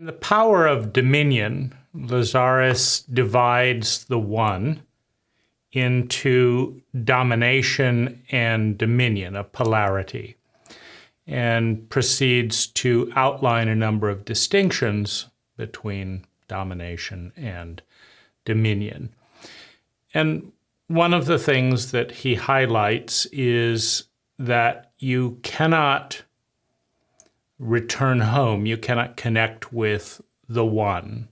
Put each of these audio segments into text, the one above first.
The power of dominion, Lazaris divides the one into domination and dominion, a polarity, and proceeds to outline a number of distinctions between domination and dominion. And one of the things that he highlights is that you cannot return home, you cannot connect with the one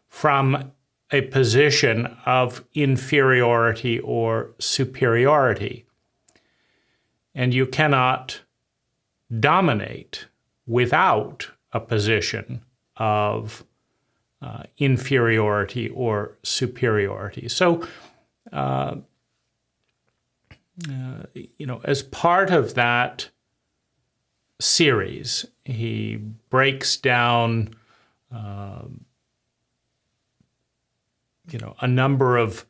from a position of inferiority or superiority. And you cannot dominate without a position of inferiority or superiority. So, as part of that series, he breaks down, a number of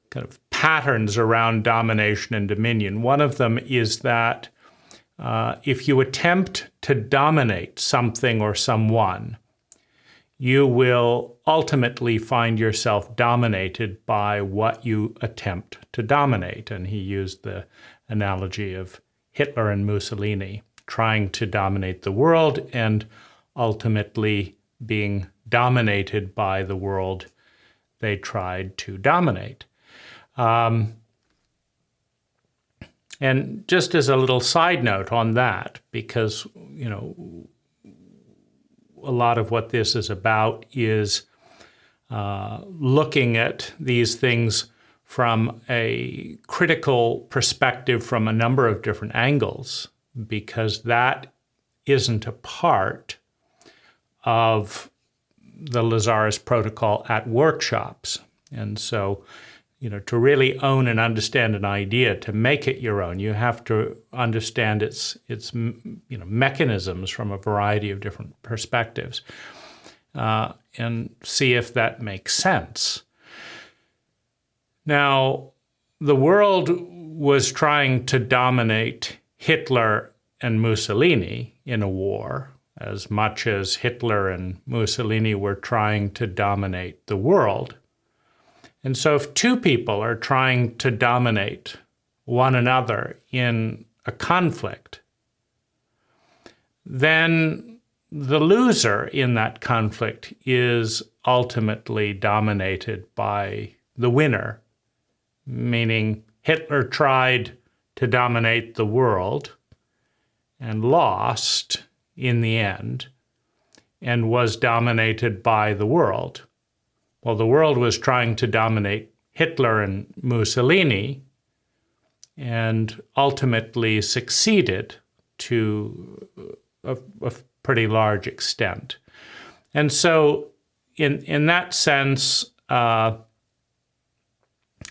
kind of patterns around domination and dominion. One of them is that if you attempt to dominate something or someone, you will ultimately find yourself dominated by what you attempt to dominate. And he used the analogy of Hitler and Mussolini trying to dominate the world and ultimately being dominated by the world they tried to dominate. And just as a little side note on that, because, a lot of what this is about is looking at these things from a critical perspective from a number of different angles, because that isn't a part of the Lazaris protocol at workshops. And so, to really own and understand an idea, to make it your own, you have to understand its mechanisms from a variety of different perspectives, and see if that makes sense. Now, the world was trying to dominate Hitler and Mussolini in a war, as much as Hitler and Mussolini were trying to dominate the world. And so if two people are trying to dominate one another in a conflict, then the loser in that conflict is ultimately dominated by the winner, meaning Hitler tried to dominate the world and lost in the end and was dominated by the world. Well, the world was trying to dominate Hitler and Mussolini and ultimately succeeded to a pretty large extent. And so in that sense, I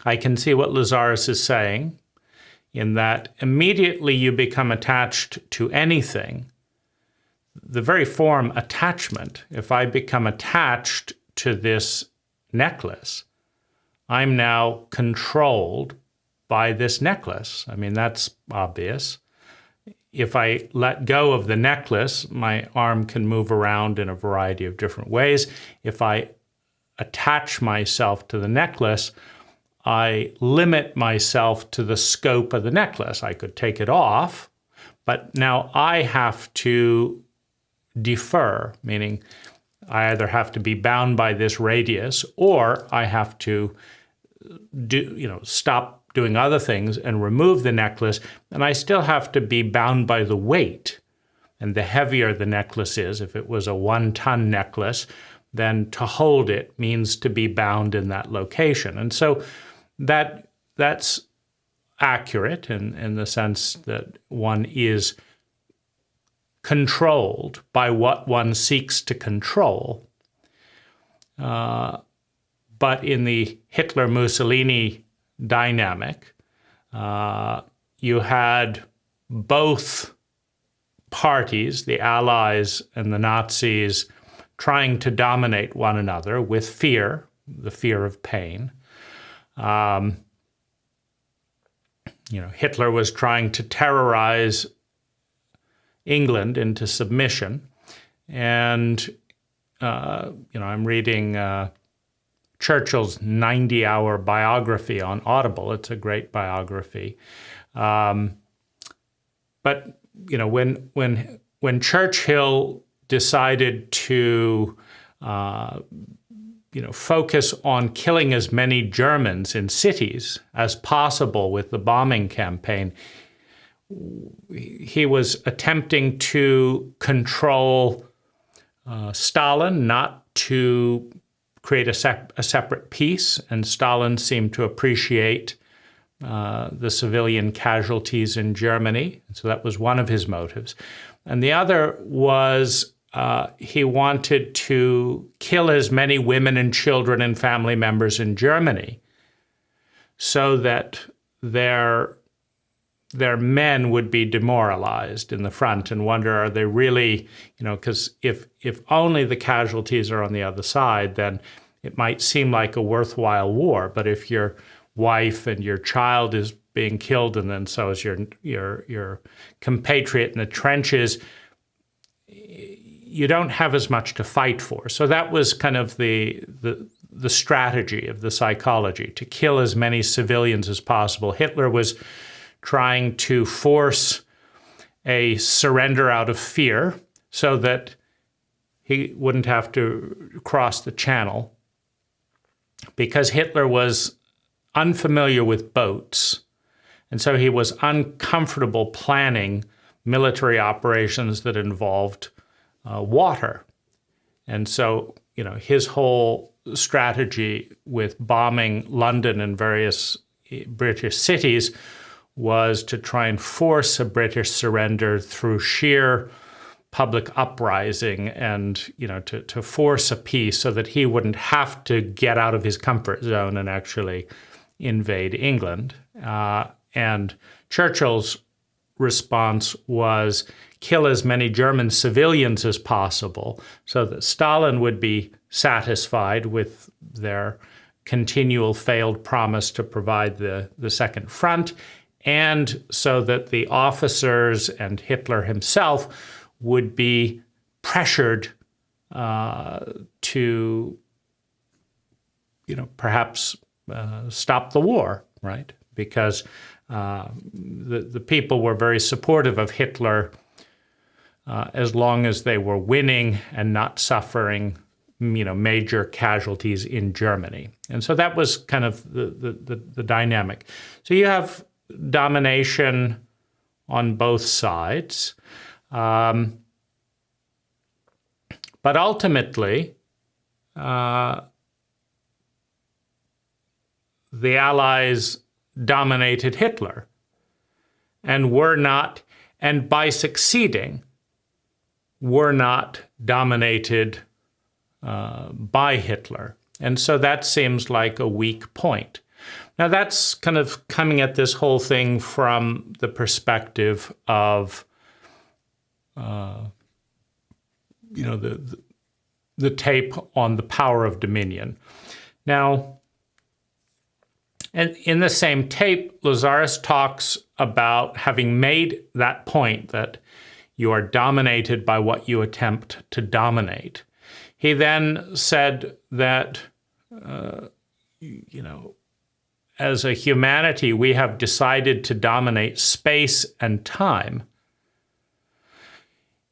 can see what Lazaris is saying, in that immediately you become attached to anything. The very form attachment, if I become attached to this necklace, I'm now controlled by this necklace. I mean, that's obvious. If I let go of the necklace, my arm can move around in a variety of different ways. If I attach myself to the necklace, I limit myself to the scope of the necklace. I could take it off, but now I have to defer, meaning I either have to be bound by this radius or I have to stop doing other things and remove the necklace, and I still have to be bound by the weight. And the heavier the necklace is, if it was a 1-ton necklace, then to hold it means to be bound in that location. And so that's accurate in the sense that one is controlled by what one seeks to control. But in the Hitler-Mussolini dynamic, you had both parties, the Allies and the Nazis, trying to dominate one another with fear, the fear of pain. Hitler was trying to terrorize England into submission, and I'm reading Churchill's 90-hour biography on Audible. It's a great biography. But when Churchill decided to focus on killing as many Germans in cities as possible with the bombing campaign, he was attempting to control Stalin, not to create a separate peace, and Stalin seemed to appreciate the civilian casualties in Germany. So that was one of his motives. And the other was he wanted to kill as many women and children and family members in Germany so that their men would be demoralized in the front and wonder, are they really, because if only the casualties are on the other side, then it might seem like a worthwhile war. But if your wife and your child is being killed, and then so is your compatriot in the trenches, you don't have as much to fight for. So that was kind of the strategy of the psychology, to kill as many civilians as possible. Hitler was trying to force a surrender out of fear so that he wouldn't have to cross the channel, because Hitler was unfamiliar with boats, and so he was uncomfortable planning military operations that involved water. And so, his whole strategy with bombing London and various British cities was to try and force a British surrender through sheer public uprising and, to force a peace so that he wouldn't have to get out of his comfort zone and actually invade England. And Churchill's response was kill as many German civilians as possible so that Stalin would be satisfied with their continual failed promise to provide the Second Front, and so that the officers and Hitler himself would be pressured to, perhaps stop the war, right? Because the people were very supportive of Hitler as long as they were winning and not suffering, major casualties in Germany. And so that was kind of the dynamic. So you have domination on both sides. But ultimately, the Allies dominated Hitler and by succeeding, were not dominated by Hitler. And so that seems like a weak point. Now that's kind of coming at this whole thing from the perspective of, the tape on the power of dominion. Now, and in the same tape, Lazaris talks about having made that point that you are dominated by what you attempt to dominate. He then said that, as a humanity, we have decided to dominate space and time.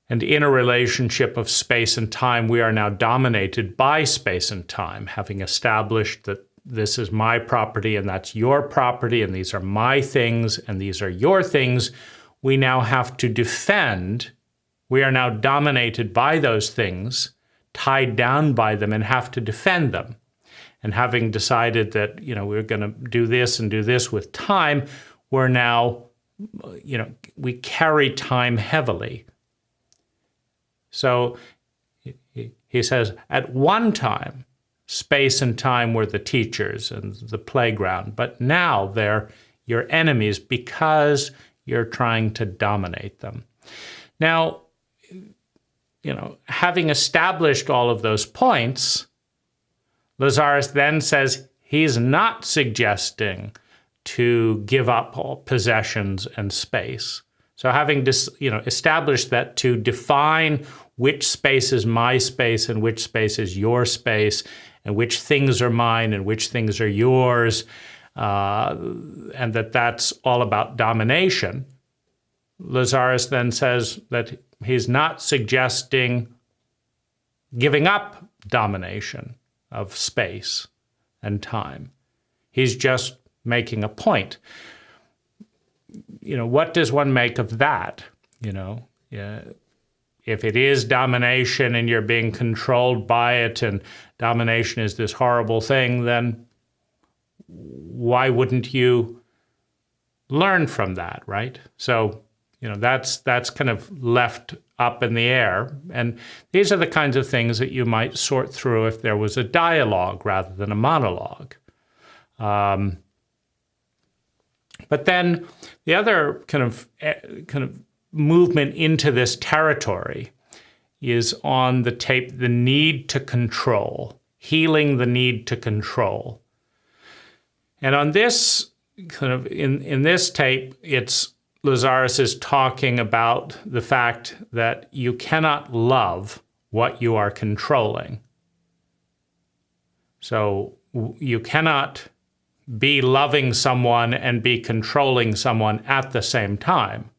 And in a relationship of space and time, we are now dominated by space and time, having established that this is my property and that's your property, and these are my things and these are your things. We now have to defend. We are now dominated by those things, tied down by them, and have to defend them. And having decided that, we're going to do this and do this with time, we're now, we carry time heavily. So he says, at one time, space and time were the teachers and the playground, but now they're your enemies because you're trying to dominate them. Now, having established all of those points, Lazaris then says he's not suggesting to give up all possessions and space, So having established that to define which space is my space and which space is your space, and which things are mine and which things are yours, and that's all about domination, Lazaris then says that he's not suggesting giving up domination of space and time. He's just making a point. What does one make of that? If it is domination and you're being controlled by it, and domination is this horrible thing, then why wouldn't you learn from that, right? So, that's kind of left up in the air. And these are the kinds of things that you might sort through if there was a dialogue rather than a monologue. But then the other kind of movement into this territory is on the tape, the need to control, healing the need to control. And on this in this tape, Lazaris is talking about the fact that you cannot love what you are controlling. So you cannot be loving someone and be controlling someone at the same time.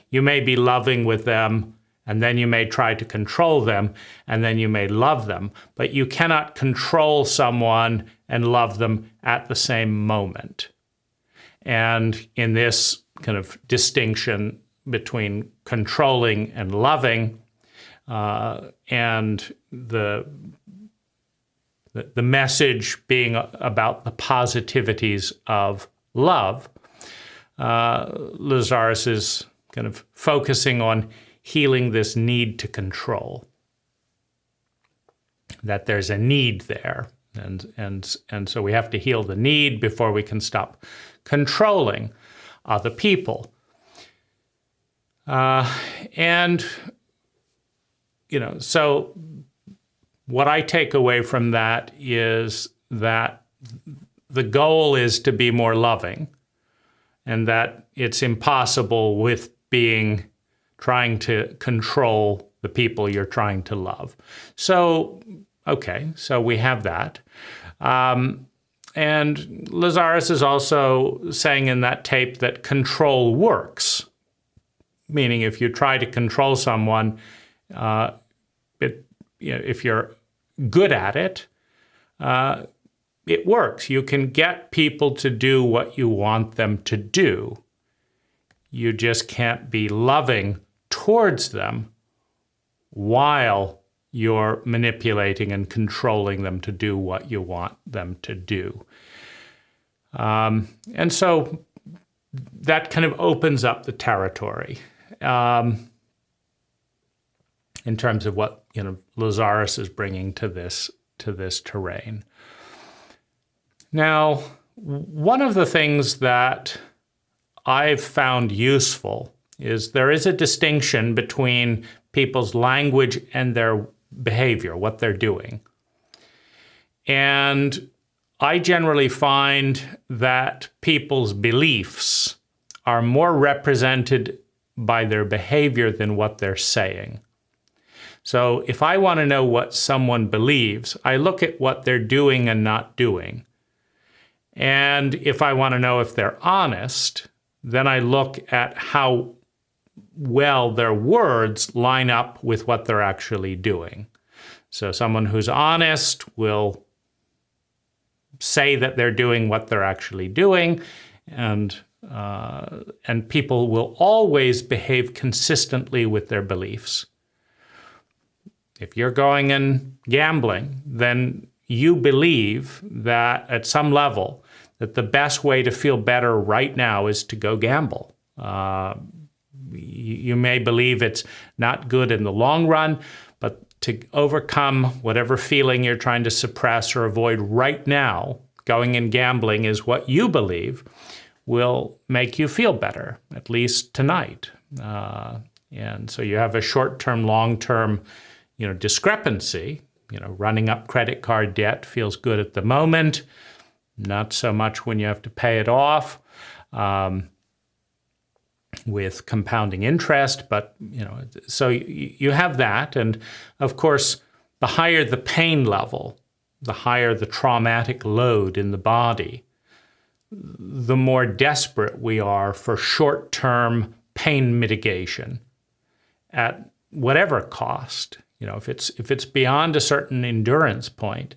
You may be loving with them, and then you may try to control them, and then you may love them. But you cannot control someone and love them at the same moment. And in this kind of distinction between controlling and loving, and the message being about the positivities of love, Lazaris is kind of focusing on healing this need to control, that there's a need there. And so we have to heal the need before we can stop controlling other people. So what I take away from that is that the goal is to be more loving, and that it's impossible with trying to control the people you're trying to love. So, okay, so we have that. And Lazaris is also saying in that tape that control works, meaning if you try to control someone, if you're good at it, it works. You can get people to do what you want them to do. You just can't be loving towards them while you're manipulating and controlling them to do what you want them to do. And so that kind of opens up the territory in terms of what Lazaris is bringing to this terrain. Now, one of the things that I've found useful is there is a distinction between people's language and their behavior, what they're doing. And I generally find that people's beliefs are more represented by their behavior than what they're saying. So if I want to know what someone believes, I look at what they're doing and not doing. And if I want to know if they're honest, then I look at how well their words line up with what they're actually doing. So someone who's honest will say that they're doing what they're actually doing, and people will always behave consistently with their beliefs. If you're going and gambling, then you believe that at some level that the best way to feel better right now is to go gamble. You may believe it's not good in the long run, but to overcome whatever feeling you're trying to suppress or avoid right now, going and gambling is what you believe will make you feel better, at least tonight. And so you have a short-term, long-term, discrepancy. Running up credit card debt feels good at the moment, not so much when you have to pay it off. with compounding interest, but so you have that, and of course, the higher the pain level, the higher the traumatic load in the body, the more desperate we are for short-term pain mitigation at whatever cost. If it's beyond a certain endurance point,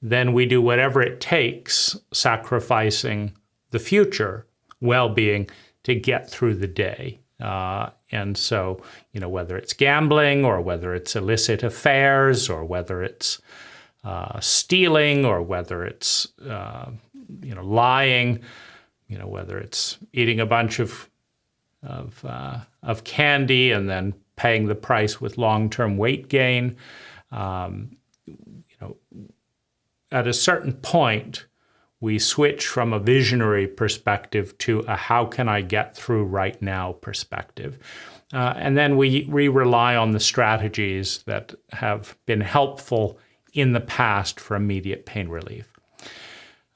then we do whatever it takes, sacrificing the future well-being to get through the day. And so, whether it's gambling or whether it's illicit affairs or whether it's stealing or whether it's, lying, whether it's eating a bunch of candy and then paying the price with long-term weight gain, at a certain point, we switch from a visionary perspective to a how can I get through right now perspective. And then we rely on the strategies that have been helpful in the past for immediate pain relief.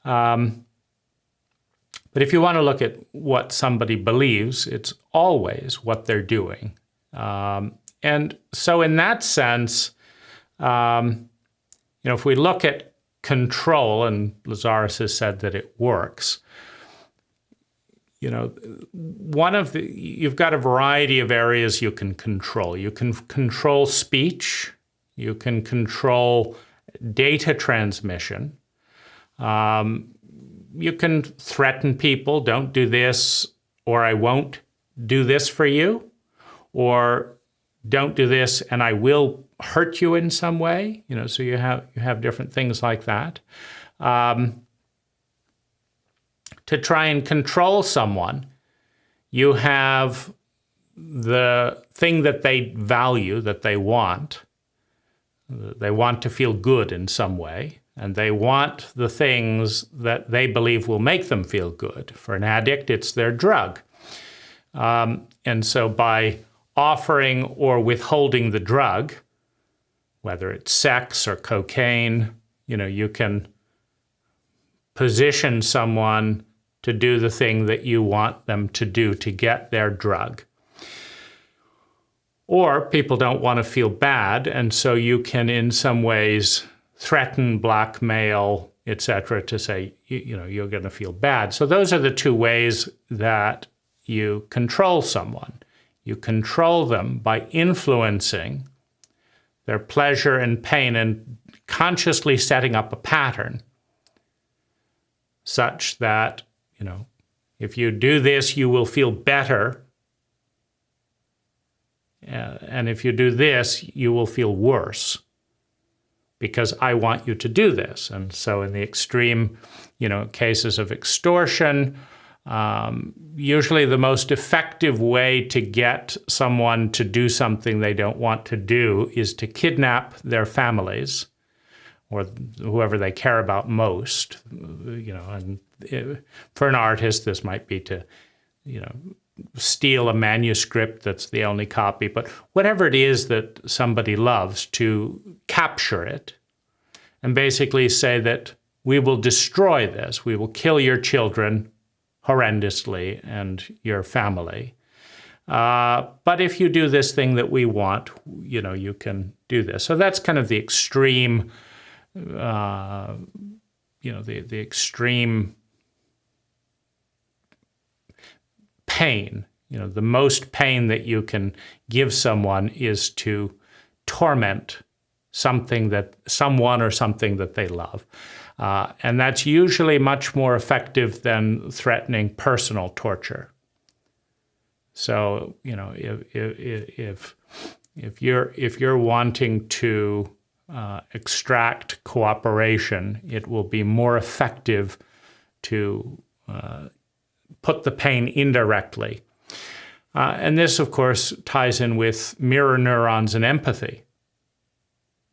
But if you want to look at what somebody believes, it's always what they're doing. And so in that sense, if we look at control, and Lazaris has said that it works, you've got a variety of areas you can control. You can control speech. You can control data transmission. You can threaten people, don't do this, or I won't do this for you, or don't do this and I will hurt you in some way. So you have different things like that. To try and control someone, you have the thing that they value, that they want. They want to feel good in some way, and they want the things that they believe will make them feel good. For an addict, it's their drug. And so by offering or withholding the drug, whether it's sex or cocaine, you can position someone to do the thing that you want them to do to get their drug. Or people don't want to feel bad, and so you can in some ways threaten, blackmail, etc., to say, you're going to feel bad. So those are the two ways that you control someone. You control them by influencing their pleasure and pain and consciously setting up a pattern such that, if you do this, you will feel better. And if you do this, you will feel worse because I want you to do this. And so in the extreme, cases of extortion, usually the most effective way to get someone to do something they don't want to do is to kidnap their families or whoever they care about most. And for an artist, this might be to, steal a manuscript that's the only copy, but whatever it is that somebody loves, to capture it and basically say that we will destroy this, we will kill your children horrendously and your family. But if you do this thing that we want, you can do this. So that's kind of the extreme, the extreme pain. The most pain that you can give someone is to torment someone or something that they love. And that's usually much more effective than threatening personal torture. So, if you're wanting to extract cooperation, it will be more effective to put the pain indirectly. And this, of course, ties in with mirror neurons and empathy.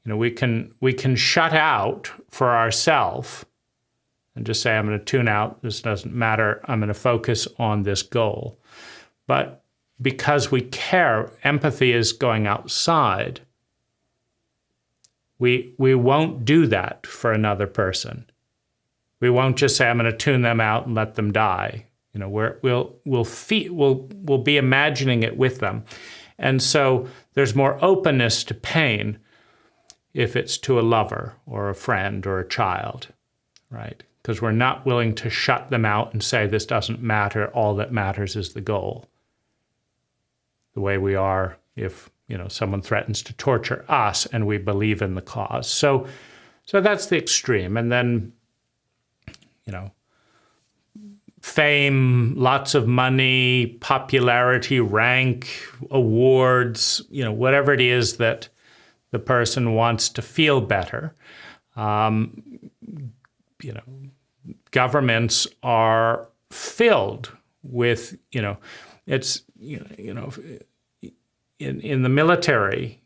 We can shut out for ourselves and just say, I'm going to tune out, this doesn't matter, I'm going to focus on this goal. But because we care, empathy is going outside, we won't do that for another person. We won't just say, I'm going to tune them out and let them die. We'll be imagining it with them. And so there's more openness to pain if it's to a lover or a friend or a child, right? Because we're not willing to shut them out and say, this doesn't matter, all that matters is the goal. The way we are if, someone threatens to torture us and we believe in the cause. So that's the extreme. And then, fame, lots of money, popularity, rank, awards, whatever it is that the person wants to feel better. Governments are filled with, it's, in the military,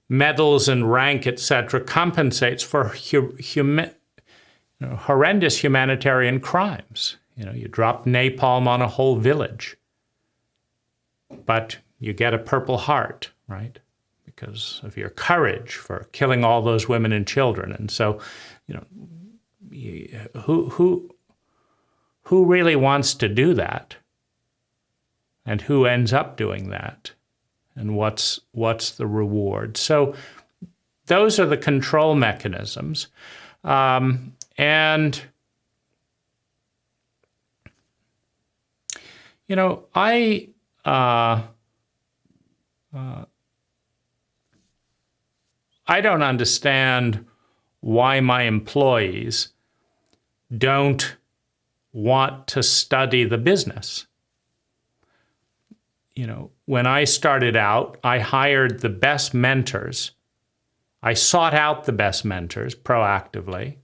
medals and rank, etc., compensates for horrendous humanitarian crimes. You drop napalm on a whole village, but you get a Purple Heart, right? Because of your courage for killing all those women and children. And so, who really wants to do that? And who ends up doing that? And what's the reward? So those are the control mechanisms. And, I don't understand why my employees don't want to study the business. When I started out, I hired the best mentors. I sought out the best mentors proactively.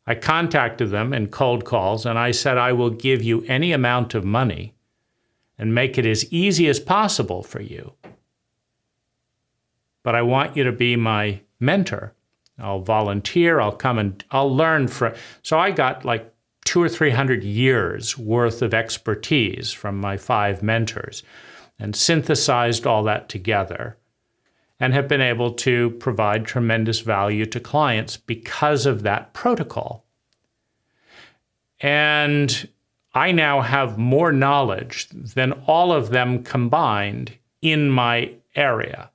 I contacted them in cold calls, and I said, I will give you any amount of money and make it as easy as possible for you. But I want you to be my mentor. I'll volunteer, I'll come and I'll learn from. So I got like 200 or 300 years worth of expertise from my 5 mentors and synthesized all that together and have been able to provide tremendous value to clients because of that protocol. And I now have more knowledge than all of them combined in my area.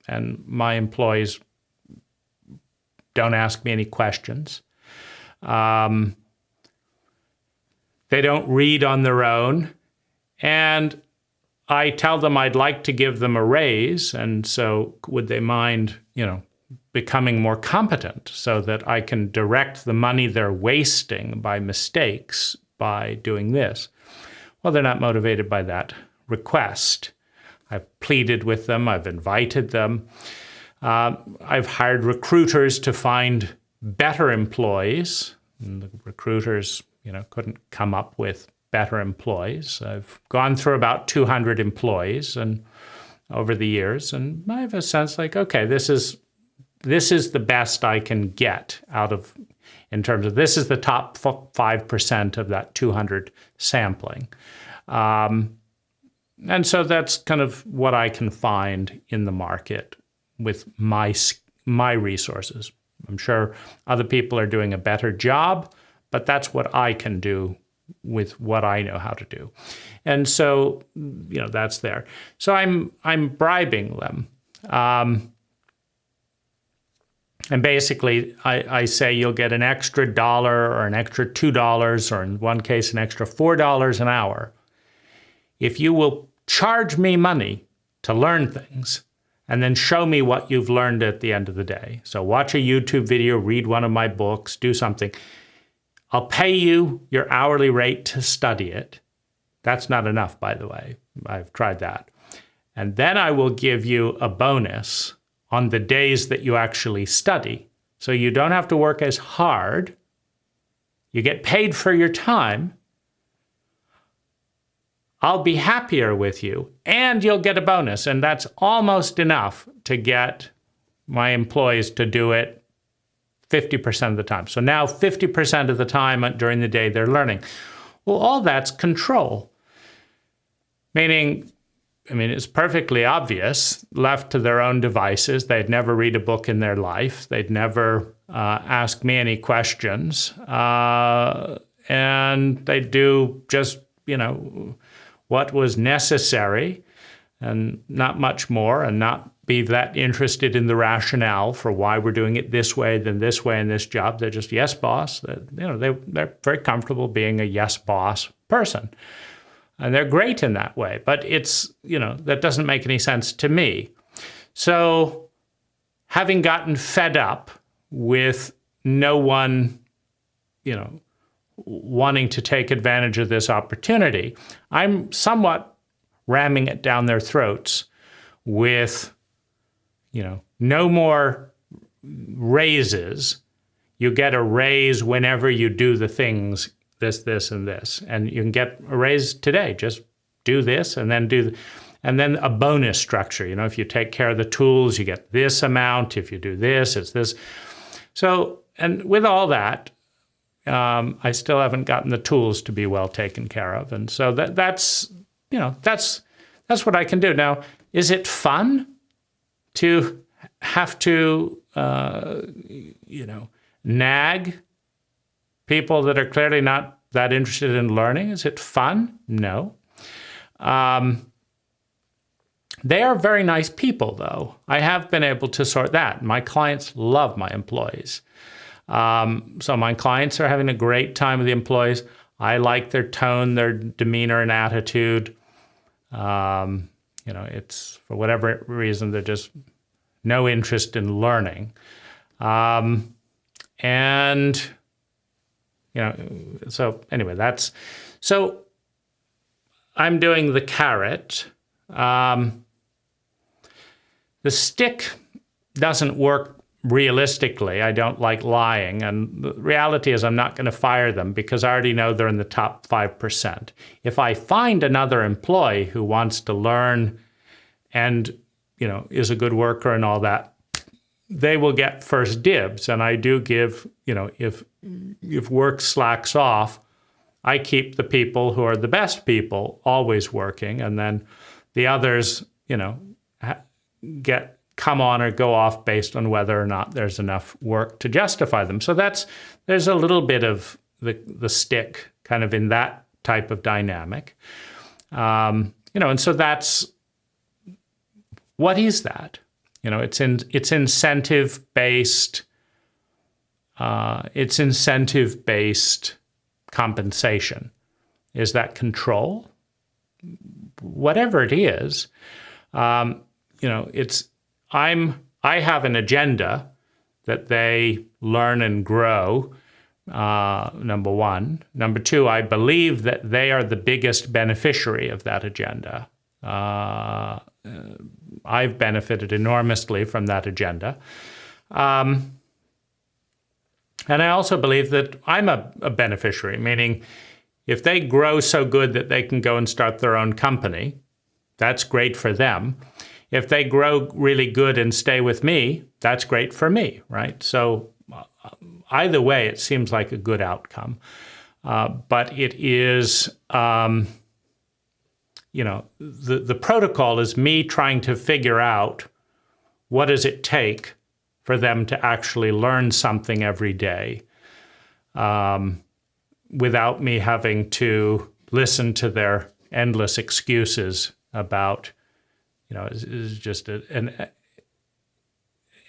And my employees don't ask me any questions. They don't read on their own. And I tell them I'd like to give them a raise. And so would they mind, becoming more competent so that I can direct the money they're wasting by mistakes by doing this? Well, they're not motivated by that request. I've pleaded with them. I've invited them. I've hired recruiters to find better employees. And the recruiters, couldn't come up with better employees. I've gone through about 200 employees and over the years, and I have a sense like, okay, this is the best I can get out of, in terms of this is the top 5% of that 200 sampling. And so that's kind of what I can find in the market with my resources. I'm sure other people are doing a better job, but that's what I can do with what I know how to do. And so, that's there. So I'm bribing them. And basically, I say you'll get an extra $1 or an extra $2, or in one case, an extra $4 an hour if you will charge me money to learn things and then show me what you've learned at the end of the day. So watch a YouTube video, read one of my books, do something. I'll pay you your hourly rate to study it. That's not enough, by the way. I've tried that. And then I will give you a bonus on the days that you actually study. So you don't have to work as hard. You get paid for your time. I'll be happier with you, and you'll get a bonus. And that's almost enough to get my employees to do it 50% of the time. So now 50% of the time during the day they're learning. Well, all that's control. Meaning, it's perfectly obvious, left to their own devices, they'd never read a book in their life. They'd never ask me any questions. and they do just, what was necessary and not much more, and not be that interested in the rationale for why we're doing it this way than this way in this job. They're just, yes, boss. They're very comfortable being a yes, boss person. And they're great in that way. But it's, that doesn't make any sense to me. So having gotten fed up with no one, wanting to take advantage of this opportunity, I'm somewhat ramming it down their throats with, no more raises. You get a raise whenever you do the things, this, and this. And you can get a raise today. Just do this and then and then a bonus structure. If you take care of the tools, you get this amount. If you do this, it's this. So, and with all that, I still haven't gotten the tools to be well taken care of. And so that's what I can do. Now, is it fun to have to, nag people that are clearly not that interested in learning? Is it fun? No. They are very nice people, though. I have been able to sort that. My clients love my employees. So my clients are having a great time with the employees. I like their tone, their demeanor, and attitude. It's for whatever reason, they're just no interest in learning. So anyway, so I'm doing the carrot. The stick doesn't work realistically. I don't like lying. And the reality is I'm not going to fire them because I already know they're in the top 5%. If I find another employee who wants to learn and, is a good worker and all that, they will get first dibs. And I do give, if work slacks off, I keep the people who are the best people always working. And then the others, come on or go off based on whether or not there's enough work to justify them. So there's a little bit of the stick kind of in that type of dynamic. And so what is that? It's incentive-based. It's incentive-based compensation. Is that control? Whatever it is, I have an agenda that they learn and grow, number one. Number two, I believe that they are the biggest beneficiary of that agenda. I've benefited enormously from that agenda. And I also believe that I'm a beneficiary, meaning if they grow so good that they can go and start their own company, that's great for them. If they grow really good and stay with me, that's great for me, right? So either way, it seems like a good outcome. But it is, the protocol is me trying to figure out what does it take for them to actually learn something every day without me having to listen to their endless excuses about, it's just an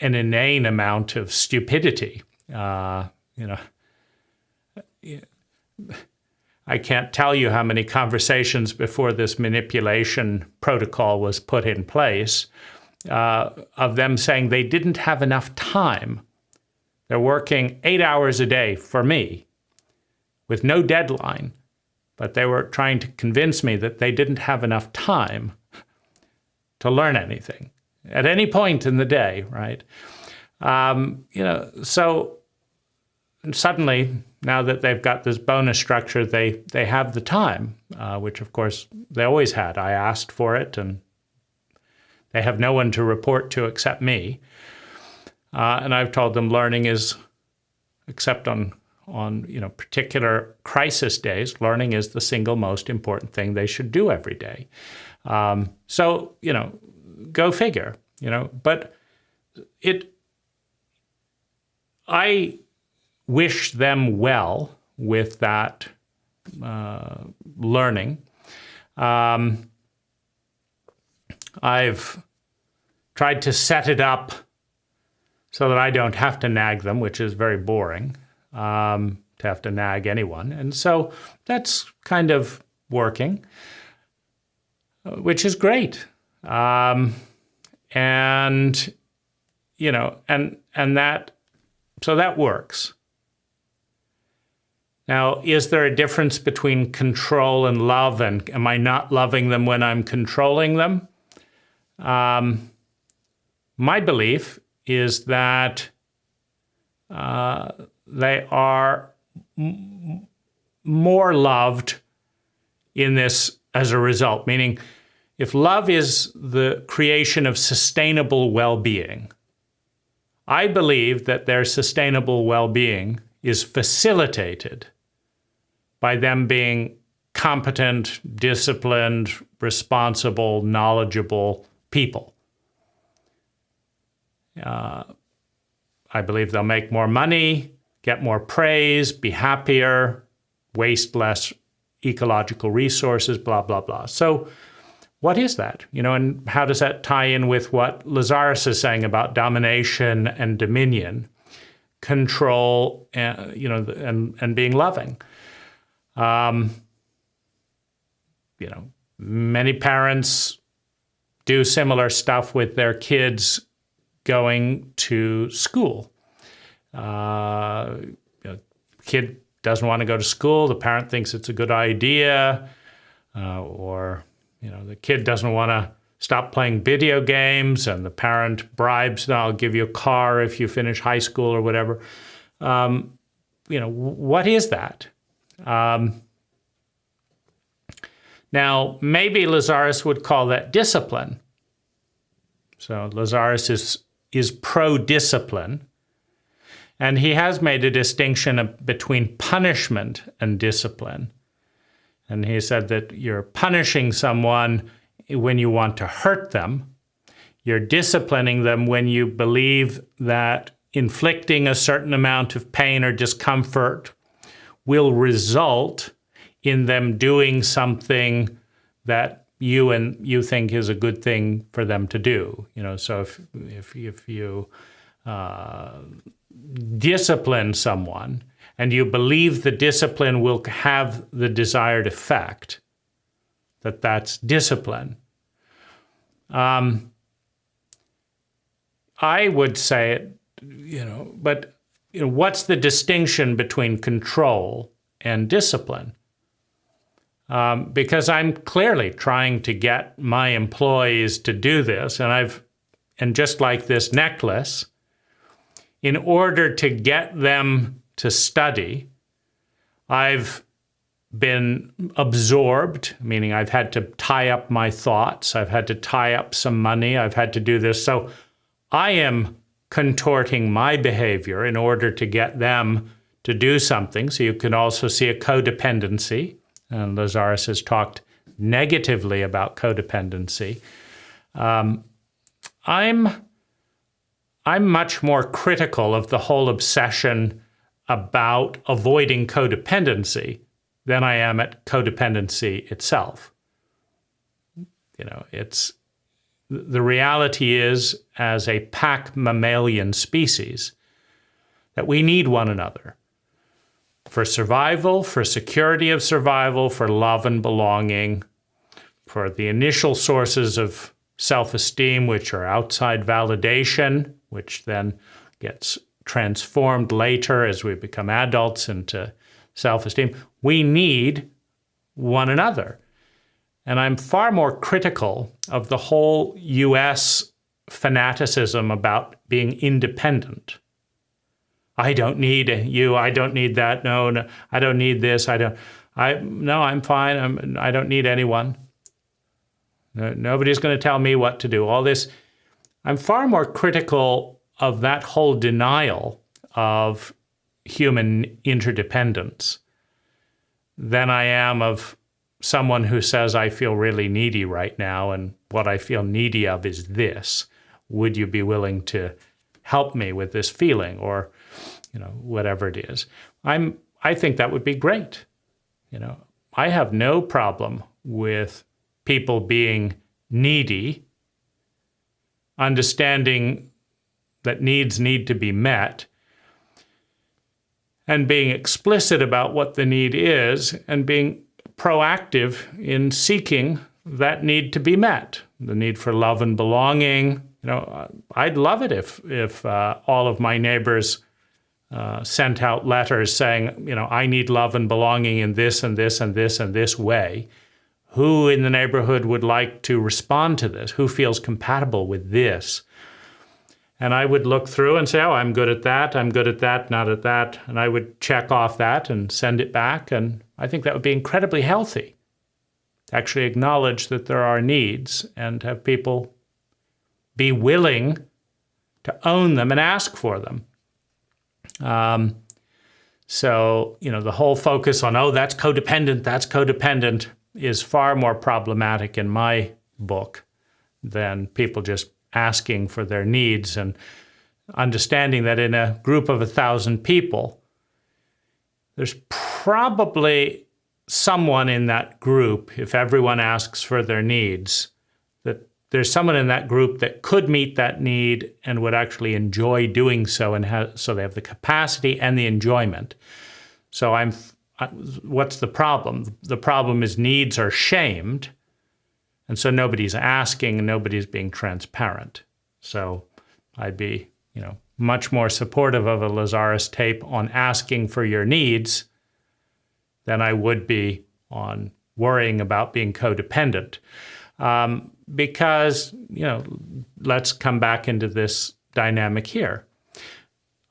inane amount of stupidity. I can't tell you how many conversations before this manipulation protocol was put in place of them saying they didn't have enough time. They're working 8 hours a day for me with no deadline, but they were trying to convince me that they didn't have enough time to learn anything at any point in the day, right? So suddenly, now that they've got this bonus structure, they have the time, which of course they always had. I asked for it, and they have no one to report to except me. And I've told them learning is, except on particular crisis days, learning is the single most important thing they should do every day. So, go figure, but I wish them well with that learning. I've tried to set it up so that I don't have to nag them, which is very boring, to have to nag anyone. And so that's kind of working, which is great. And, you know, and that, so that works. Now, is there a difference between control and love? And am I not loving them when I'm controlling them? My belief is that they are more loved in this as a result, meaning if love is the creation of sustainable well-being, I believe that their sustainable well-being is facilitated by them being competent, disciplined, responsible, knowledgeable people. I believe they'll make more money, get more praise, be happier, waste less ecological resources, blah, blah, blah. So what is that? You know, and how does that tie in with what Lazaris is saying about domination and dominion, control, you know, and being loving? You know, many parents do similar stuff with their kids going to school. You know, kid doesn't want to go to school. The parent thinks it's a good idea, or you know, the kid doesn't want to stop playing video games, and the parent bribes, "No, I'll give you a car if you finish high school," or whatever. You know, what is that? Now, maybe Lazaris would call that discipline. So Lazaris is pro-discipline. And he has made a distinction between punishment and discipline. And he said that you're punishing someone when you want to hurt them. You're disciplining them when you believe that inflicting a certain amount of pain or discomfort will result in them doing something that you think is a good thing for them to do. You know, so if you discipline someone and you believe the discipline will have the desired effect, that's discipline. I would say, you know, but you know, what's the distinction between control and discipline? Because I'm clearly trying to get my employees to do this, and just like this necklace, in order to get them to study, I've been absorbed, meaning I've had to tie up my thoughts, I've had to tie up some money, I've had to do this. So I am contorting my behavior in order to get them to do something. So you can also see a codependency. And Lazaris has talked negatively about codependency. I'm much more critical of the whole obsession about avoiding codependency than I am at codependency itself. You know, the reality is, as a pack mammalian species, that we need one another. For survival, for security of survival, for love and belonging, for the initial sources of self-esteem, which are outside validation, which then gets transformed later as we become adults into self-esteem. We need one another. And I'm far more critical of the whole US fanaticism about being independent. I don't need you. I don't need that. No, I don't need this. No, I'm fine. I don't need anyone. Nobody's going to tell me what to do. All this. I'm far more critical of that whole denial of human interdependence than I am of someone who says, I feel really needy right now, and what I feel needy of is this. Would you be willing to help me with this feeling, or, you know, whatever it is? I'm I think that would be great. I have no problem with people being needy, understanding that needs need to be met, and being explicit about what the need is, and being proactive in seeking that need to be met. The need for love and belonging. I'd love it if all of my neighbors sent out letters saying, I need love and belonging in this and this and this and this way. Who in the neighborhood would like to respond to this? Who feels compatible with this? And I would look through and say, oh, I'm good at that, not at that. And I would check off that and send it back. And I think that would be incredibly healthy to actually acknowledge that there are needs and have people be willing to own them and ask for them. So, the whole focus on, that's codependent is far more problematic in my book than people just asking for their needs, and understanding that in a group of 1,000 people, there's probably someone in that group, if everyone asks for their needs, that there's someone in that group that could meet that need and would actually enjoy doing so, and so they have the capacity and the enjoyment. So what's the problem? The problem is needs are shamed, and so nobody's asking and nobody's being transparent. So I'd be, much more supportive of a Lazaris tape on asking for your needs than I would be on worrying about being codependent. Because, let's come back into this dynamic here.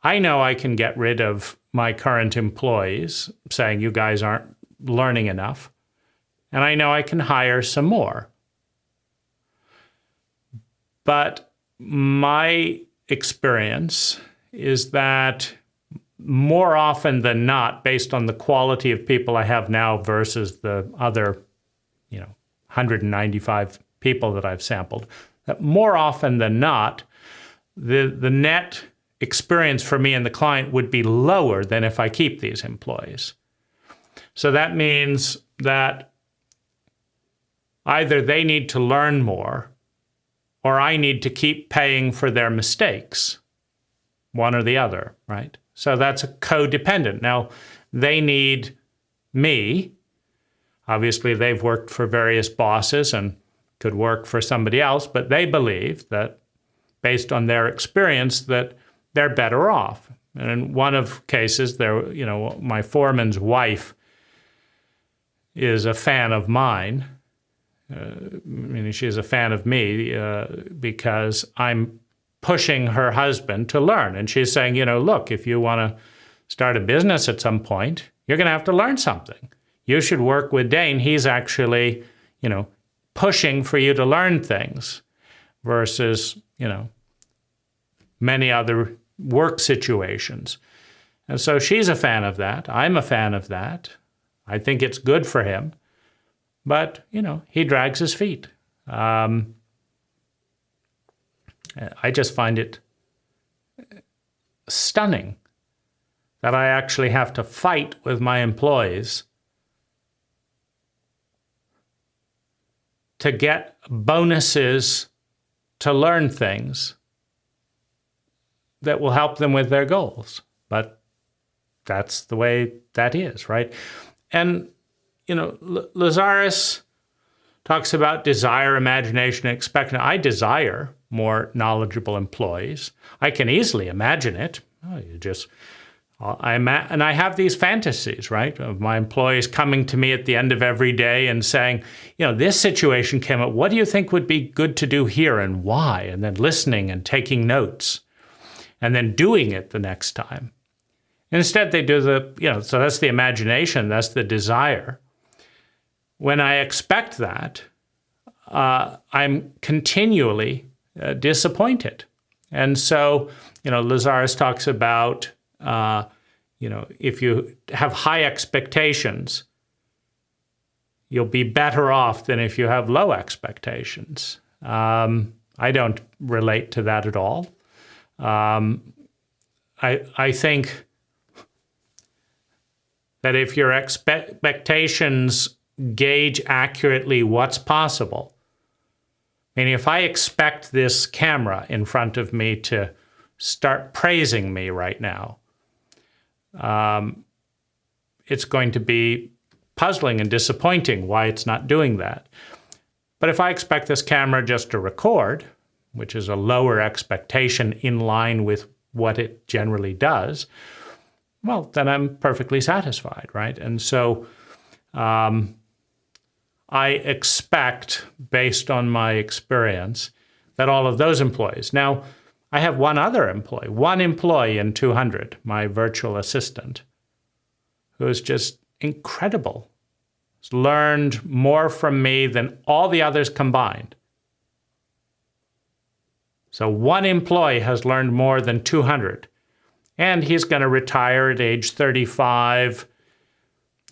I know I can get rid of my current employees saying you guys aren't learning enough, and I know I can hire some more. But my experience is that more often than not, based on the quality of people I have now versus the other, 195 people that I've sampled, that more often than not, the net experience for me and the client would be lower than if I keep these employees. So that means that either they need to learn more or I need to keep paying for their mistakes, one or the other, right? So that's a codependent. Now, they need me. Obviously, they've worked for various bosses and could work for somebody else, but they believe that based on their experience that they're better off. And in one of cases, my foreman's wife is a fan of mine. She's a fan of me because I'm pushing her husband to learn. And she's saying, look, if you want to start a business at some point, you're going to have to learn something. You should work with Dane. He's actually, pushing for you to learn things versus, many other work situations. And so she's a fan of that. I'm a fan of that. I think it's good for him. But, he drags his feet. I just find it stunning that I actually have to fight with my employees to get bonuses to learn things that will help them with their goals. But that's the way that is, right? And, Lazaris talks about desire, imagination, and expectation. I desire more knowledgeable employees. I can easily imagine it. And I have these fantasies, right, of my employees coming to me at the end of every day and saying, this situation came up. What do you think would be good to do here and why? And then listening and taking notes and then doing it the next time. Instead, they do so that's the imagination, that's the desire. When I expect that, I'm continually disappointed. And so, Lazaris talks about, if you have high expectations, you'll be better off than if you have low expectations. I don't relate to that at all. I think that if your expectations gauge accurately what's possible, meaning if I expect this camera in front of me to start praising me right now, it's going to be puzzling and disappointing why it's not doing that. But if I expect this camera just to record, which is a lower expectation in line with what it generally does, well, then I'm perfectly satisfied, right? And so I expect, based on my experience, that all of those employees. Now, I have one employee in 200, my virtual assistant, who is just incredible. He's learned more from me than all the others combined. So one employee has learned more than 200. And he's going to retire at age 35.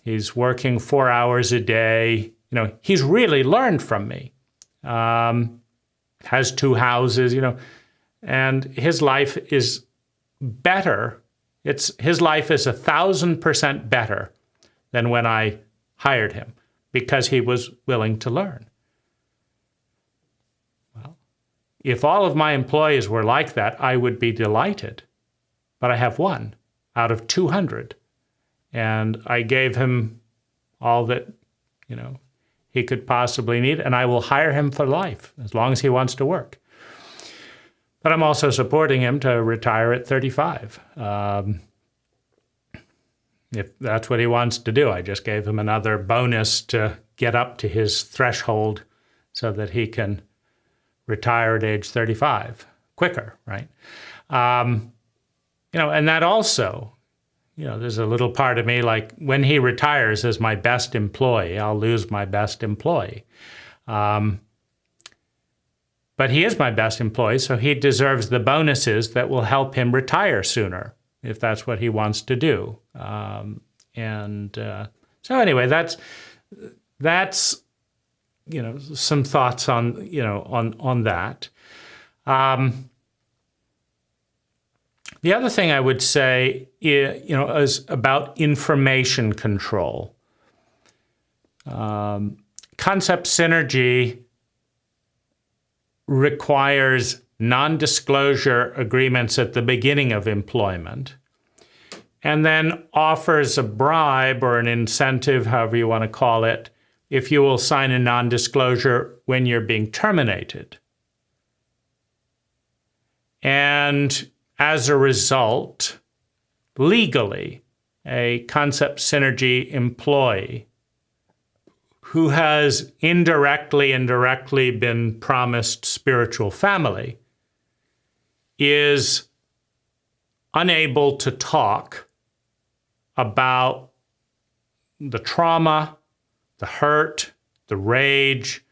He's working 4 hours a day. He's really learned from me. Has 2 houses, and his life is better. His life is 1,000% better than when I hired him because he was willing to learn. Well, if all of my employees were like that, I would be delighted. But I have one out of 200. And I gave him all that, he could possibly need, and I will hire him for life as long as he wants to work. But I'm also supporting him to retire at 35. If that's what he wants to do, I just gave him another bonus to get up to his threshold so that he can retire at age 35 quicker, right? And that also, there's a little part of me like when he retires as my best employee, I'll lose my best employee. But he is my best employee, so he deserves the bonuses that will help him retire sooner, if that's what he wants to do. So anyway, that's some thoughts on that. The other thing I would say is about information control. Concept synergy requires non-disclosure agreements at the beginning of employment, and then offers a bribe or an incentive, however you want to call it, if you will sign a non-disclosure when you're being terminated. And as a result, legally, a concept synergy employee who has indirectly and directly been promised spiritual family is unable to talk about the trauma, the hurt, the rage,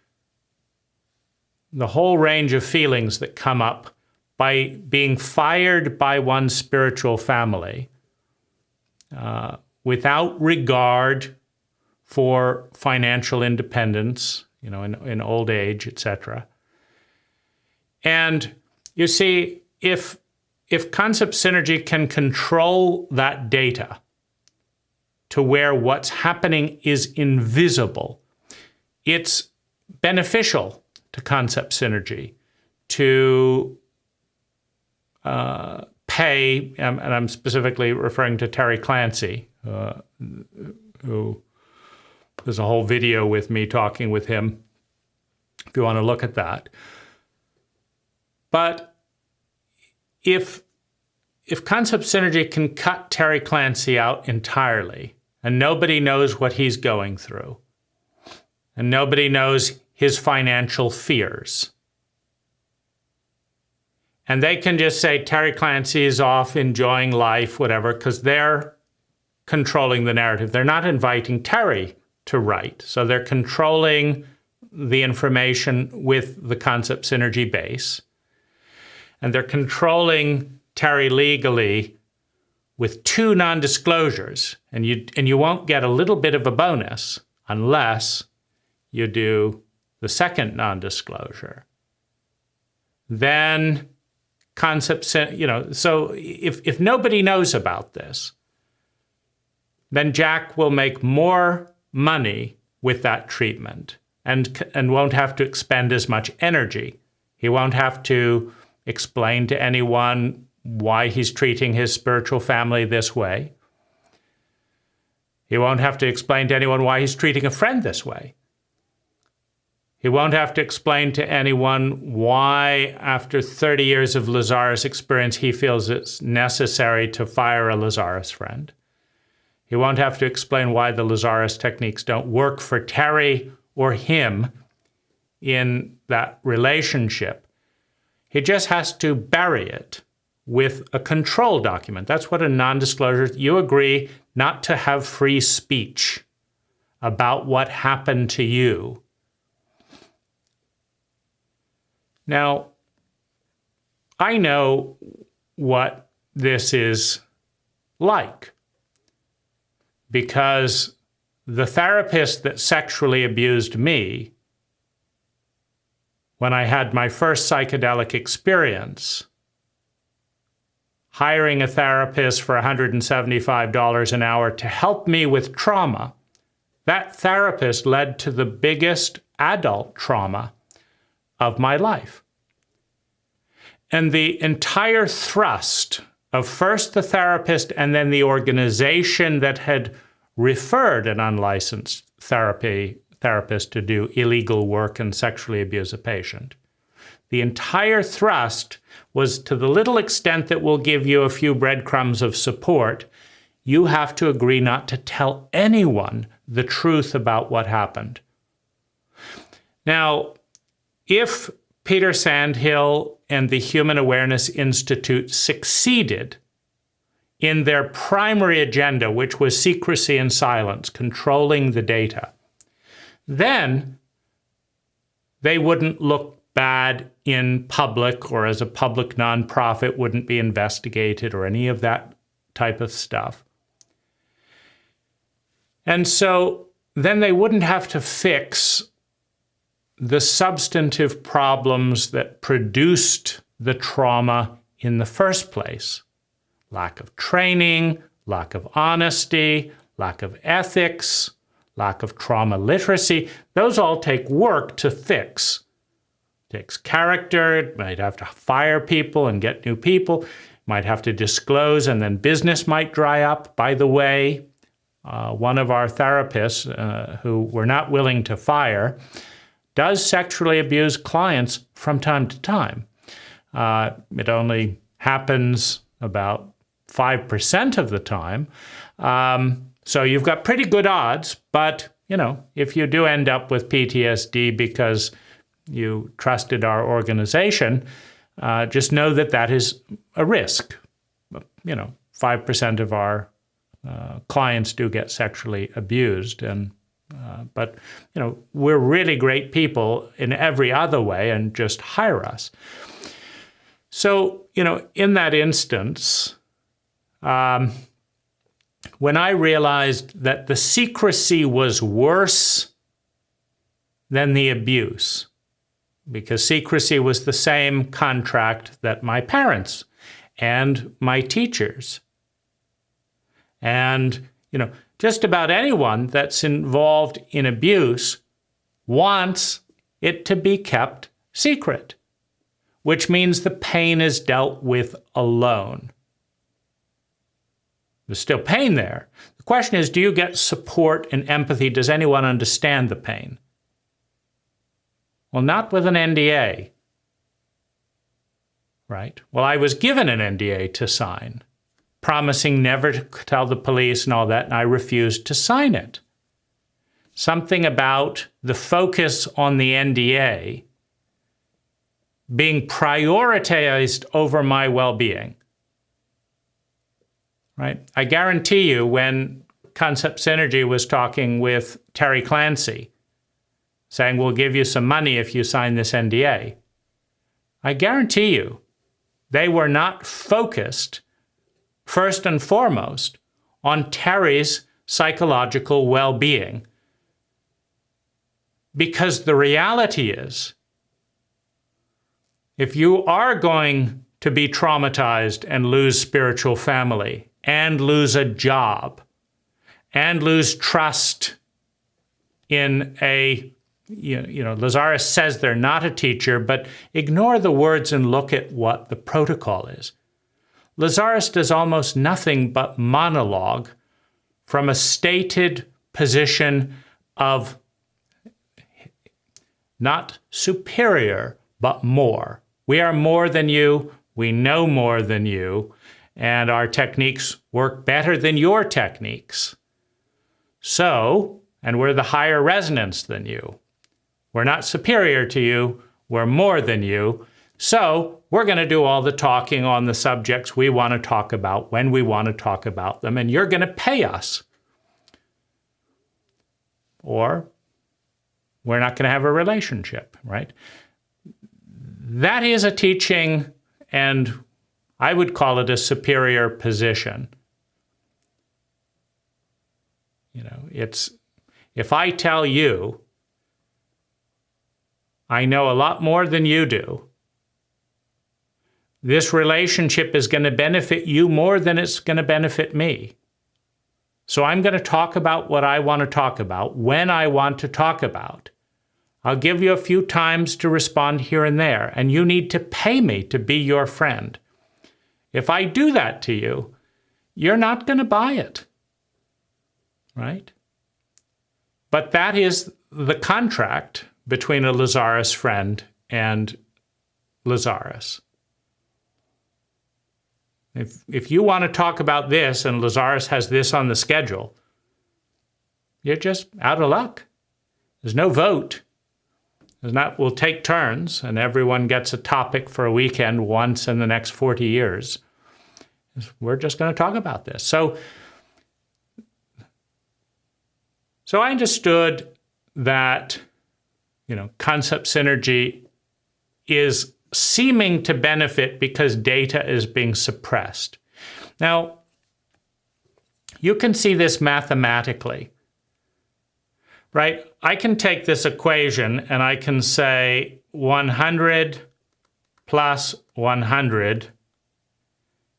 the whole range of feelings that come up by being fired by one's spiritual family without regard for financial independence, in old age, etc. And you see, if concept synergy can control that data to where what's happening is invisible, it's beneficial to concept synergy to pay, and I'm specifically referring to Terry Clancy, who there's a whole video with me talking with him, if you want to look at that. But if concept synergy can cut Terry Clancy out entirely, and nobody knows what he's going through, and nobody knows his financial fears, and they can just say Terry Clancy is off enjoying life, whatever, because they're controlling the narrative. They're not inviting Terry to write. So they're controlling the information with the concept synergy base. And they're controlling Terry legally with 2 non-disclosures. And you won't get a little bit of a bonus unless you do the second non-disclosure. Then concept, so if nobody knows about this, then Jach will make more money with that treatment and won't have to expend as much energy. He won't have to explain to anyone why he's treating his spiritual family this way. He won't have to explain to anyone why he's treating a friend this way. He won't have to explain to anyone why, after 30 years of Lazaris experience, he feels it's necessary to fire a Lazaris friend. He won't have to explain why the Lazaris techniques don't work for Terry or him in that relationship. He just has to bury it with a control document. That's what a non-disclosure, you agree not to have free speech about what happened to you. Now, I know what this is like because the therapist that sexually abused me when I had my first psychedelic experience, hiring a therapist for $175 an hour to help me with trauma, that therapist led to the biggest adult trauma of my life. And the entire thrust of first the therapist and then the organization that had referred an unlicensed therapist to do illegal work and sexually abuse a patient, the entire thrust was, to the little extent that will give you a few breadcrumbs of support, you have to agree not to tell anyone the truth about what happened. Now, if Peter Sandhill and the Human Awareness Institute succeeded in their primary agenda, which was secrecy and silence, controlling the data, then they wouldn't look bad in public, or as a public nonprofit wouldn't be investigated or any of that type of stuff. And so then they wouldn't have to fix the substantive problems that produced the trauma in the first place. Lack of training, lack of honesty, lack of ethics, lack of trauma literacy. Those all take work to fix. It takes character. It might have to fire people and get new people. Might have to disclose, and then business might dry up. By the way, one of our therapists who we're not willing to fire does sexually abuse clients from time to time. It only happens about 5% of the time. So you've got pretty good odds, but if you do end up with PTSD because you trusted our organization, just know that that is a risk. 5% of our clients do get sexually abused, but we're really great people in every other way, and just hire us. So in that instance, when I realized that the secrecy was worse than the abuse, because secrecy was the same contract that my parents and my teachers and just about anyone that's involved in abuse wants it to be kept secret, which means the pain is dealt with alone. There's still pain there. The question is, do you get support and empathy? Does anyone understand the pain? Well, not with an NDA, right? Well, I was given an NDA to sign, promising never to tell the police and all that, and I refused to sign it. Something about the focus on the NDA being prioritized over my well-being, right? I guarantee you, when Concept Synergy was talking with Terry Clancy, saying, we'll give you some money if you sign this NDA, I guarantee you they were not focused first and foremost on Terry's psychological well-being. Because the reality is, if you are going to be traumatized and lose spiritual family and lose a job and lose trust in a, Lazaris says they're not a teacher, but ignore the words and look at what the protocol is. Lazaris does almost nothing but monologue from a stated position of not superior, but more. We are more than you, we know more than you, and our techniques work better than your techniques. So, and we're the higher resonance than you. We're not superior to you, we're more than you. So, we're going to do all the talking on the subjects we want to talk about when we want to talk about them, and you're going to pay us. Or we're not going to have a relationship, right? That is a teaching, and I would call it a superior position. It's, if I tell you, I know a lot more than you do, this relationship is going to benefit you more than it's going to benefit me. So I'm going to talk about what I want to talk about, when I want to talk about. I'll give you a few times to respond here and there, and you need to pay me to be your friend. If I do that to you, you're not going to buy it, right? But that is the contract between a Lazaris friend and Lazaris. If you want to talk about this and Lazaris has this on the schedule, you're just out of luck. There's no vote. We'll take turns and everyone gets a topic for a weekend once in the next 40 years. We're just going to talk about this. So I understood that, concept synergy is seeming to benefit because data is being suppressed. Now, you can see this mathematically, right? I can take this equation and I can say 100 plus 100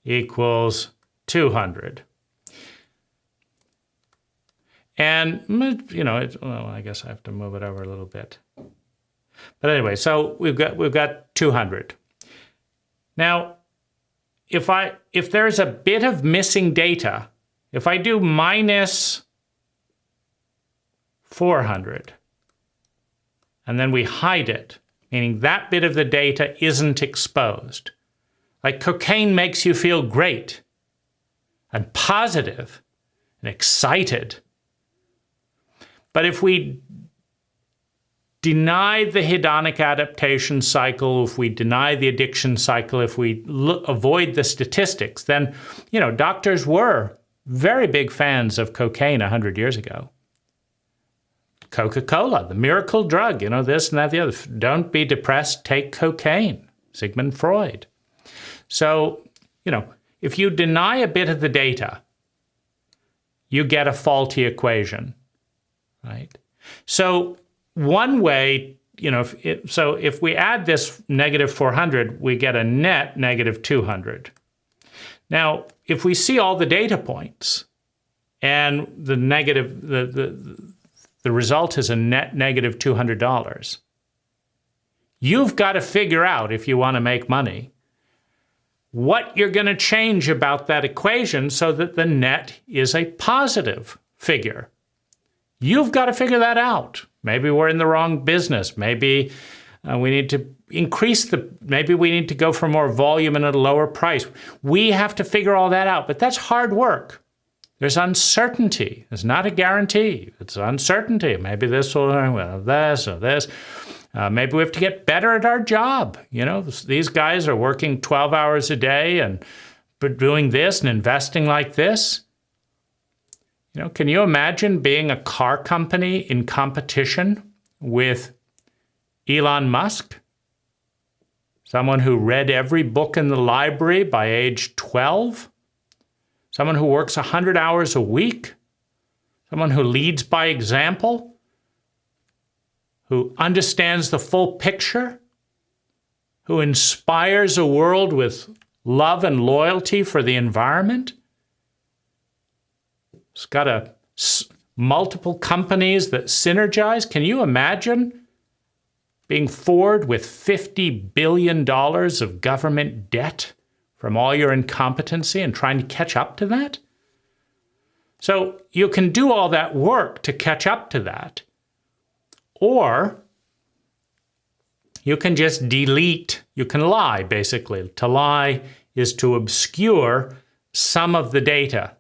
equals 200. And, I guess I have to move it over a little bit. But anyway, so we've got 200. Now, if there's a bit of missing data, if I do minus 400, and then we hide it, meaning that bit of the data isn't exposed. Like cocaine makes you feel great and positive and excited. But if we deny the hedonic adaptation cycle, if we deny the addiction cycle, if we avoid the statistics, then, doctors were very big fans of cocaine 100 years ago. Coca-Cola, the miracle drug, this and that, the other. Don't be depressed, take cocaine. Sigmund Freud. So, if you deny a bit of the data, you get a faulty equation, right? So one way, if we add this negative 400, we get a net negative 200. Now, if we see all the data points and the negative, the result is a net negative $200, you've got to figure out, if you want to make money, what you're going to change about that equation so that the net is a positive figure. You've got to figure that out. Maybe we're in the wrong business. Maybe we need to increase maybe we need to go for more volume and at a lower price. We have to figure all that out, but that's hard work. There's uncertainty. It's not a guarantee. It's uncertainty. Maybe this will, this or this. Maybe we have to get better at our job. These guys are working 12 hours a day and doing this and investing like this. Can you imagine being a car company in competition with Elon Musk? Someone who read every book in the library by age 12? Someone who works 100 hours a week? Someone who leads by example? Who understands the full picture? Who inspires a world with love and loyalty for the environment? It's got a multiple companies that synergize. Can you imagine being forward with $50 billion of government debt from all your incompetency and trying to catch up to that? So you can do all that work to catch up to that, or you can just delete, you can lie, basically. To lie is to obscure some of the data,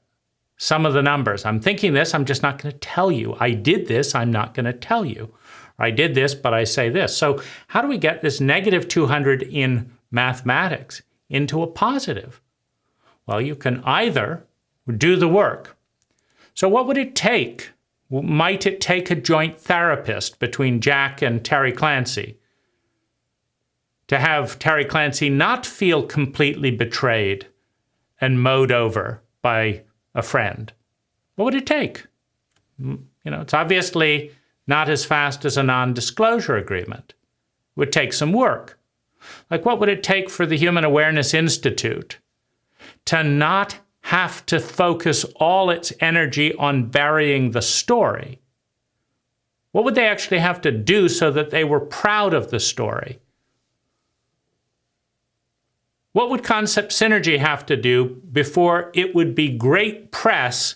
some of the numbers. I'm thinking this, I'm just not going to tell you. I did this, I'm not going to tell you. I did this, but I say this. So how do we get this negative 200 in mathematics into a positive? Well, you can either do the work. So what would it take? Might it take a joint therapist between Jach and Terry Clancy to have Terry Clancy not feel completely betrayed and mowed over by a friend? What would it take? It's obviously not as fast as a non-disclosure agreement. It would take some work. Like, what would it take for the Human Awareness Institute to not have to focus all its energy on burying the story? What would they actually have to do so that they were proud of the story? What would Concept Synergy have to do before it would be great press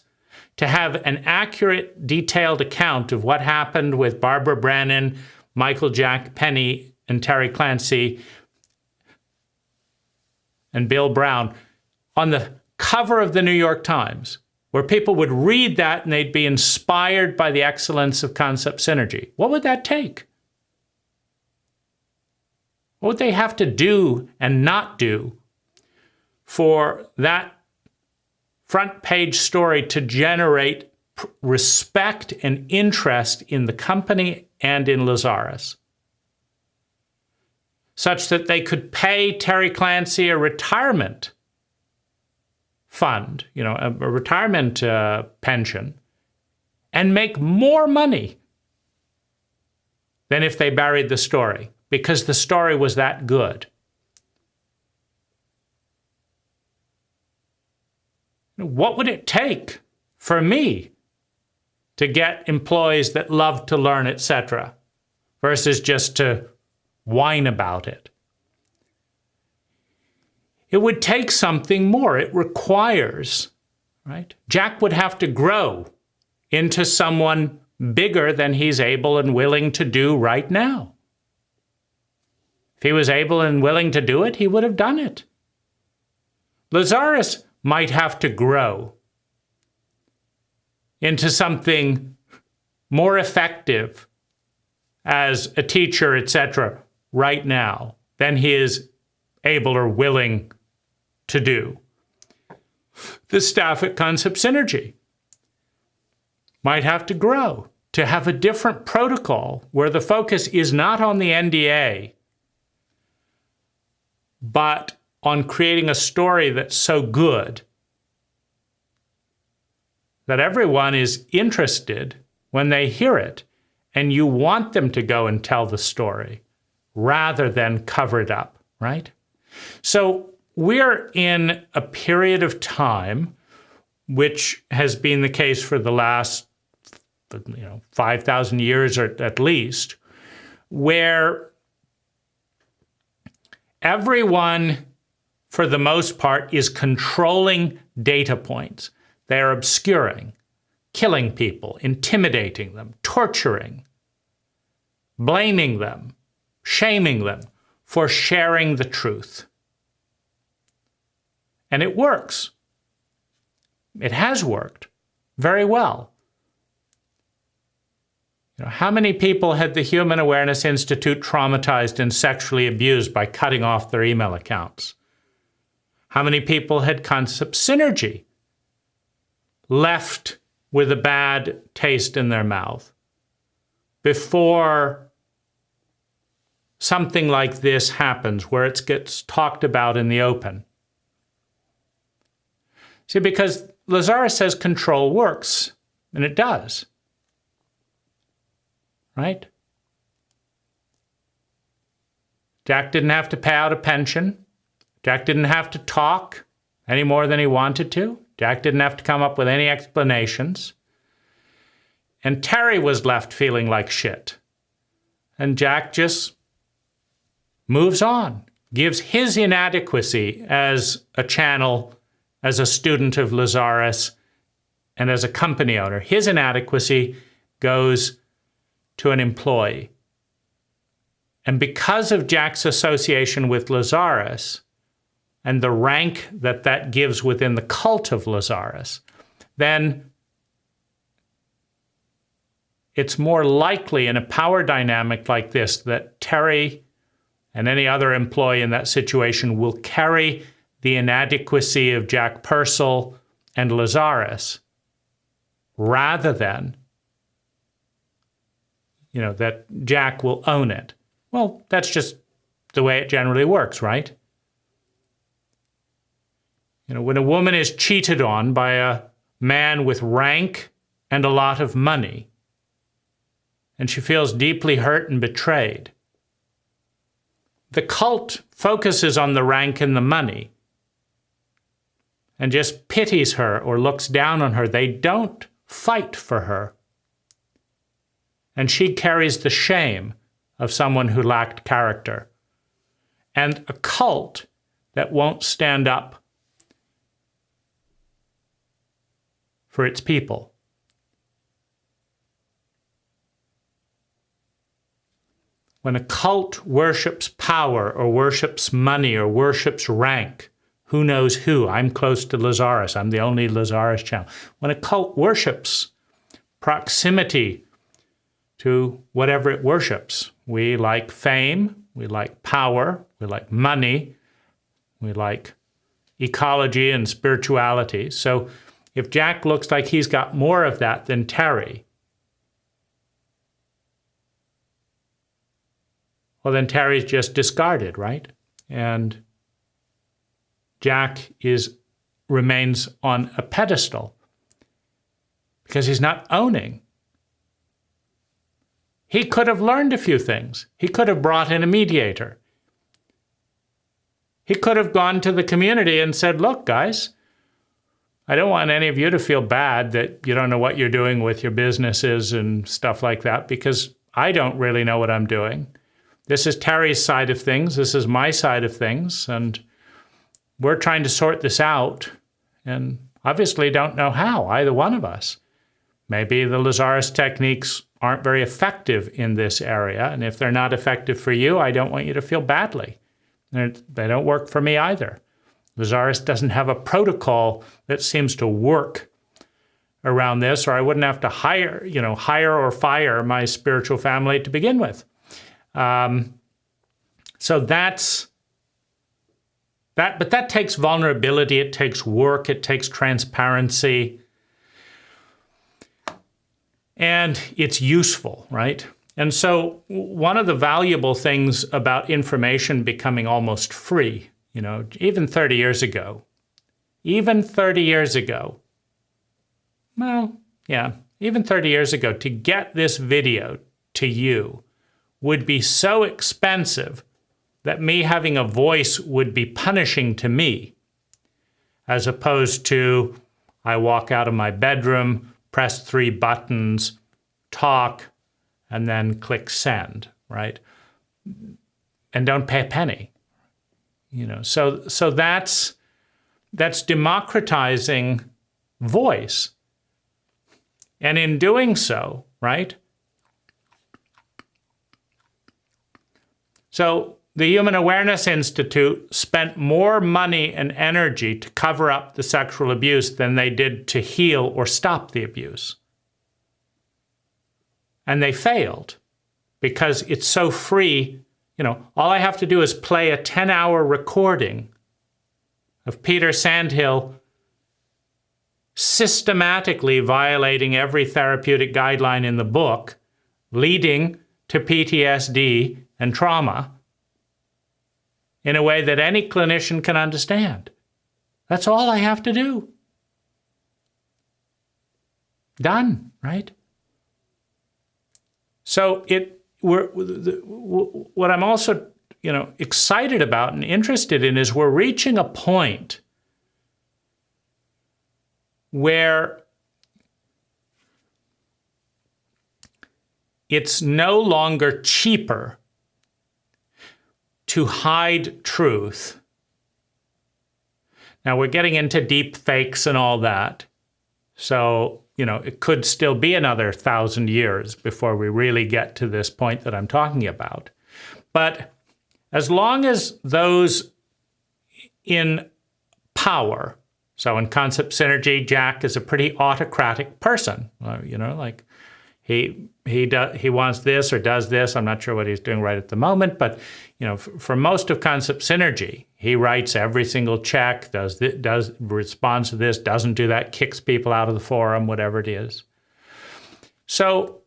to have an accurate, detailed account of what happened with Barbara Brannon, Michael Jack Penny, and Terry Clancy, and Bill Brown on the cover of the New York Times, where people would read that and they'd be inspired by the excellence of Concept Synergy? What would that take? What would they have to do and not do for that front page story to generate respect and interest in the company and in Lazaris, such that they could pay Terry Clancy a retirement fund, a retirement pension, and make more money than if they buried the story, because the story was that good? What would it take for me to get employees that love to learn, etc., versus just to whine about it? It would take something more. It requires, right? Jach would have to grow into someone bigger than he's able and willing to do right now. If he was able and willing to do it, he would have done it. Lazaris might have to grow into something more effective as a teacher, etc., right now than he is able or willing to do. The staff at Concept Synergy might have to grow to have a different protocol where the focus is not on the NDA, but on creating a story that's so good that everyone is interested when they hear it, and you want them to go and tell the story rather than cover it up, right? So we're in a period of time, which has been the case for the last 5,000 years or at least, where everyone, for the most part, is controlling data points. They're obscuring, killing people, intimidating them, torturing, blaming them, shaming them for sharing the truth. And it works. It has worked very well. How many people had the Human Awareness Institute traumatized and sexually abused by cutting off their email accounts? How many people had Concept Synergy left with a bad taste in their mouth before something like this happens, where it gets talked about in the open? See, because Lazaris says control works, and it does. Right? Jach didn't have to pay out a pension. Jach didn't have to talk any more than he wanted to. Jach didn't have to come up with any explanations. And Terry was left feeling like shit. And Jach just moves on, gives his inadequacy as a channel, as a student of Lazaris, and as a company owner. His inadequacy goes to an employee. And because of Jach's association with Lazaris and the rank that that gives within the cult of Lazaris, then it's more likely in a power dynamic like this that Terry and any other employee in that situation will carry the inadequacy of Jach Pursel and Lazaris rather than, that Jach will own it. Well, that's just the way it generally works, right? When a woman is cheated on by a man with rank and a lot of money, and she feels deeply hurt and betrayed, the cult focuses on the rank and the money and just pities her or looks down on her. They don't fight for her. And she carries the shame of someone who lacked character. And a cult that won't stand up for its people. When a cult worships power or worships money or worships rank, who knows who? I'm close to Lazaris. I'm the only Lazaris channel. When a cult worships proximity to whatever it worships, we like fame, we like power, we like money, we like ecology and spirituality. So if Jach looks like he's got more of that than Terry, well, then Terry's just discarded, right? And Jach remains on a pedestal because he's not owning. He could have learned a few things. He could have brought in a mediator. He could have gone to the community and said, look, guys, I don't want any of you to feel bad that you don't know what you're doing with your businesses and stuff like that, because I don't really know what I'm doing. This is Terry's side of things. This is my side of things. And we're trying to sort this out and obviously don't know how, either one of us. Maybe the Lazaris techniques aren't very effective in this area. And if they're not effective for you, I don't want you to feel badly. They don't work for me either. Lazaris doesn't have a protocol that seems to work around this, or I wouldn't have to hire or fire my spiritual family to begin with. So that's that, but that takes vulnerability, it takes work, it takes transparency, and it's useful, right? And so one of the valuable things about information becoming almost free, even 30 years ago, even 30 years ago, to get this video to you would be so expensive that me having a voice would be punishing to me, as opposed to I walk out of my bedroom, press 3 buttons, talk, and then click send, right? And don't pay a penny. So that's democratizing voice. And in doing so, right? So the Human Awareness Institute spent more money and energy to cover up the sexual abuse than they did to heal or stop the abuse. And they failed because it's so free. All I have to do is play a 10-hour recording of Peter Sandhill systematically violating every therapeutic guideline in the book, leading to PTSD and trauma in a way that any clinician can understand. That's all I have to do. Done, right? So what I'm also, excited about and interested in is we're reaching a point where it's no longer cheaper to hide truth. Now, we're getting into deep fakes and all that. So, it could still be another 1,000 years before we really get to this point that I'm talking about. But as long as those in power, so in concept synergy, Jach is a pretty autocratic person. Like he wants this or does this. I'm not sure what he's doing right at the moment, but for most of concept synergy, he writes every single check, responds to this, doesn't do that, kicks people out of the forum, whatever it is. So,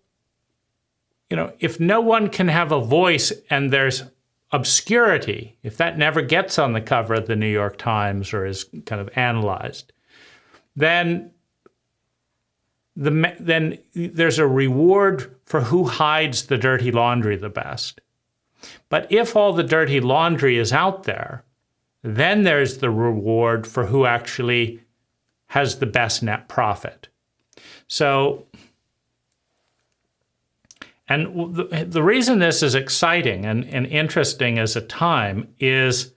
if no one can have a voice and there's obscurity, if that never gets on the cover of the New York Times or is kind of analyzed, then there's a reward for who hides the dirty laundry the best. But if all the dirty laundry is out there, then there's the reward for who actually has the best net profit. So, and the reason this is exciting and interesting as a time is,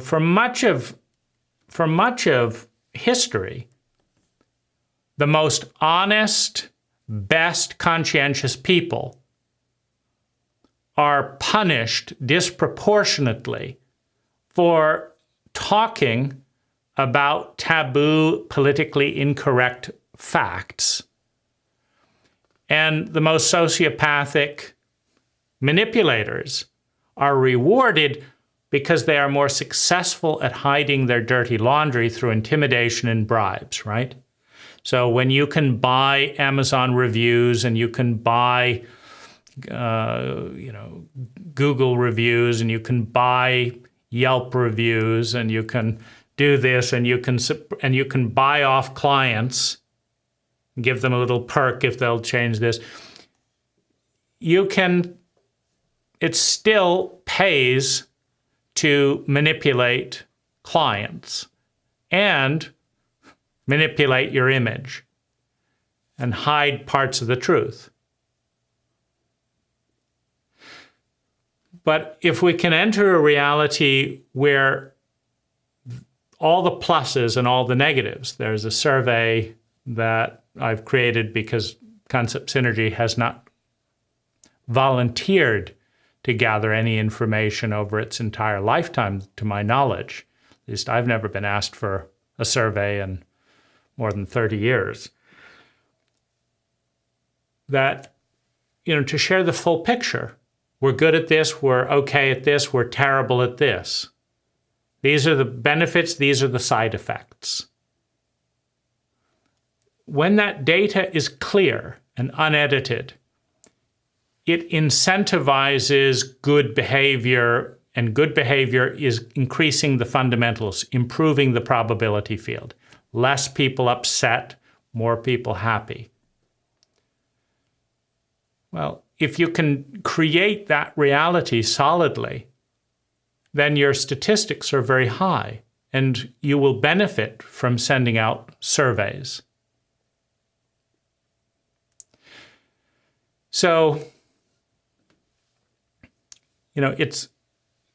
for much of history, the most honest, best conscientious people are punished disproportionately for talking about taboo, politically incorrect facts. And the most sociopathic manipulators are rewarded because they are more successful at hiding their dirty laundry through intimidation and bribes, right? So when you can buy Amazon reviews and you can buy Google reviews, and you can buy Yelp reviews, and you can do this, and you can buy off clients, give them a little perk if they'll change this. It still pays to manipulate clients and manipulate your image and hide parts of the truth. But if we can enter a reality where all the pluses and all the negatives, there's a survey that I've created because Concept Synergy has not volunteered to gather any information over its entire lifetime, to my knowledge. At least I've never been asked for a survey in more than 30 years. That, to share the full picture. We're good at this, we're okay at this, we're terrible at this. These are the benefits, these are the side effects. When that data is clear and unedited, it incentivizes good behavior, and good behavior is increasing the fundamentals, improving the probability field. Less people upset, more people happy. Well, if you can create that reality solidly, then your statistics are very high, and you will benefit from sending out surveys. So, it's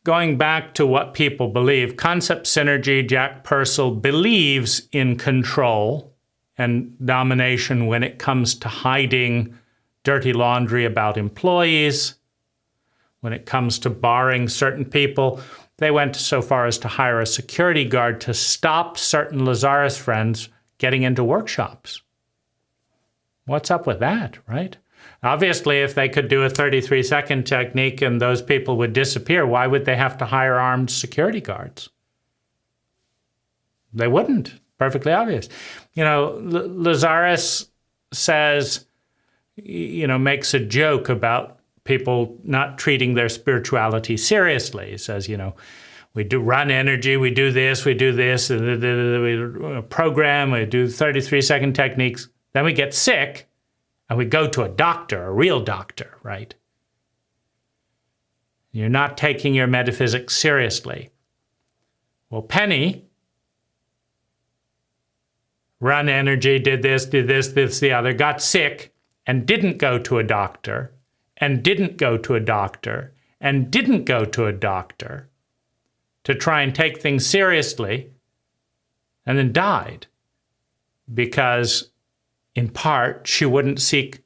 going back to what people believe. Concept Synergy, Jach Pursel believes in control and domination when it comes to hiding dirty laundry about employees. When it comes to barring certain people, they went so far as to hire a security guard to stop certain Lazaris friends getting into workshops. What's up with that, right? Obviously, if they could do a 33-second technique and those people would disappear, why would they have to hire armed security guards? They wouldn't. Perfectly obvious. Lazaris says, makes a joke about people not treating their spirituality seriously. He says, we do run energy, we do this, we program, we do 33-second techniques, then we get sick, and we go to a doctor, a real doctor, right? You're not taking your metaphysics seriously. Well, Penny run energy, did this, the other, got sick and didn't go to a doctor, and didn't go to a doctor, and didn't go to a doctor to try and take things seriously, and then died because, in part, she wouldn't seek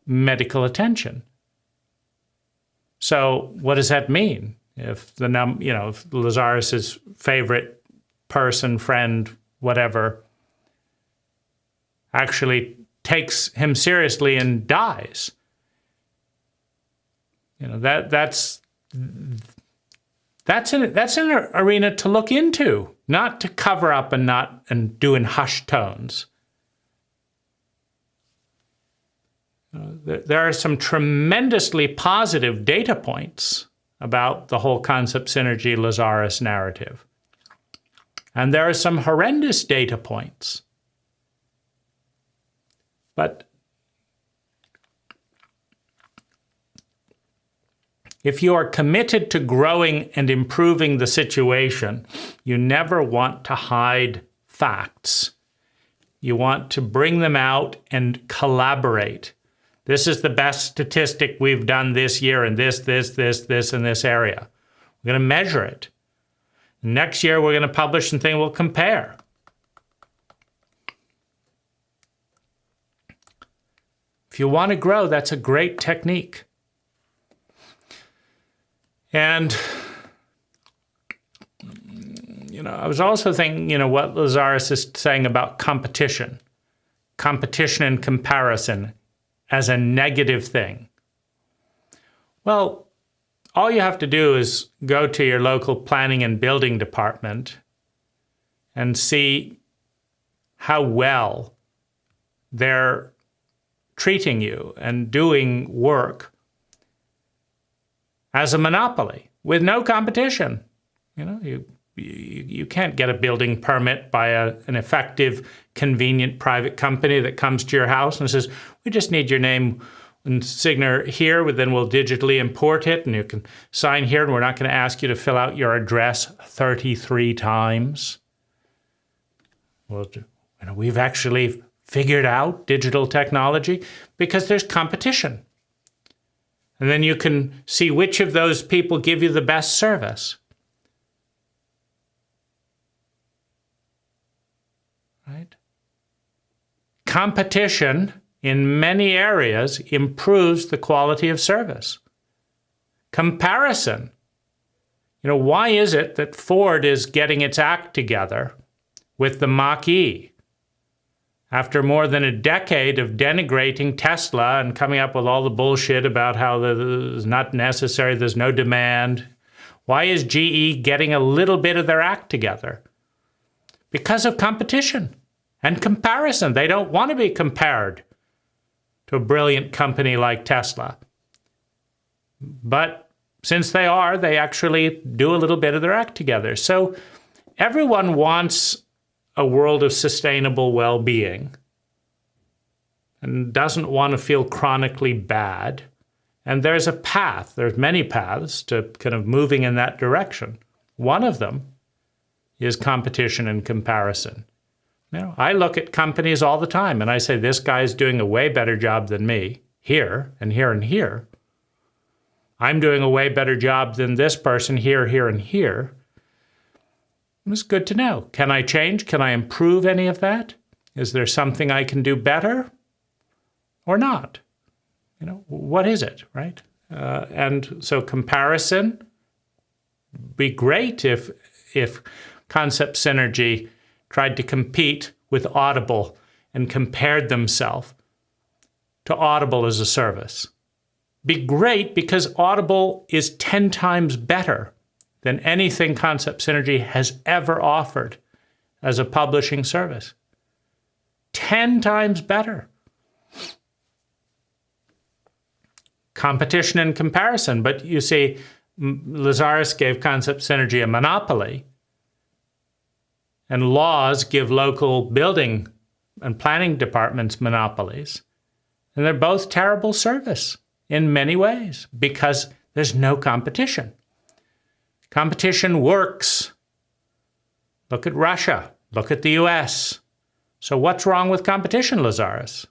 medical attention. So what does that mean? If if Lazaris's favorite person, friend, whatever, actually takes him seriously and dies, that's an arena to look into, not to cover up and do in hushed tones. There are some tremendously positive data points about the whole concept synergy Lazaris narrative. And there are some horrendous data points. But if you are committed to growing and improving the situation, you never want to hide facts. You want to bring them out and collaborate. This is the best statistic we've done this year in this, in this area. We're going to measure it. Next year, we're going to publish something we'll compare. If you want to grow, that's a great technique. And, I was also thinking, what Lazaris is saying about competition and comparison as a negative thing. Well, all you have to do is go to your local planning and building department and see how well they're treating you and doing work as a monopoly with no competition. You can't get a building permit by an effective, convenient private company that comes to your house and says, we just need your name and signature here, then we'll digitally import it, and you can sign here, and we're not going to ask you to fill out your address 33 times. Well, we've actually figured out digital technology because there's competition. And then you can see which of those people give you the best service. Right? Competition in many areas improves the quality of service. Comparison. Why is it that Ford is getting its act together with the Mach-E after more than a decade of denigrating Tesla and coming up with all the bullshit about how it's not necessary, there's no demand? Why is GE getting a little bit of their act together? Because of competition and comparison. They don't want to be compared to a brilliant company like Tesla. But since they are, they actually do a little bit of their act together. So everyone wants a world of sustainable well-being and doesn't want to feel chronically bad. And there's a path, there's many paths to kind of moving in that direction. One of them is competition and comparison. I look at companies all the time and I say, this guy's doing a way better job than me here and here and here. I'm doing a way better job than this person here, here, and here. It's good to know. Can I change? Can I improve any of that? Is there something I can do better or not? What is it, right? And so comparison, be great if concept synergy tried to compete with Audible and compared themselves to Audible as a service. Be great because Audible is 10 times better than anything Concept Synergy has ever offered as a publishing service. 10 times better. Competition and comparison. But you see, Lazaris gave Concept Synergy a monopoly, and laws give local building and planning departments monopolies. And they're both terrible service in many ways because there's no competition. Competition works. Look at Russia. Look at the US. So what's wrong with competition, Lazaris?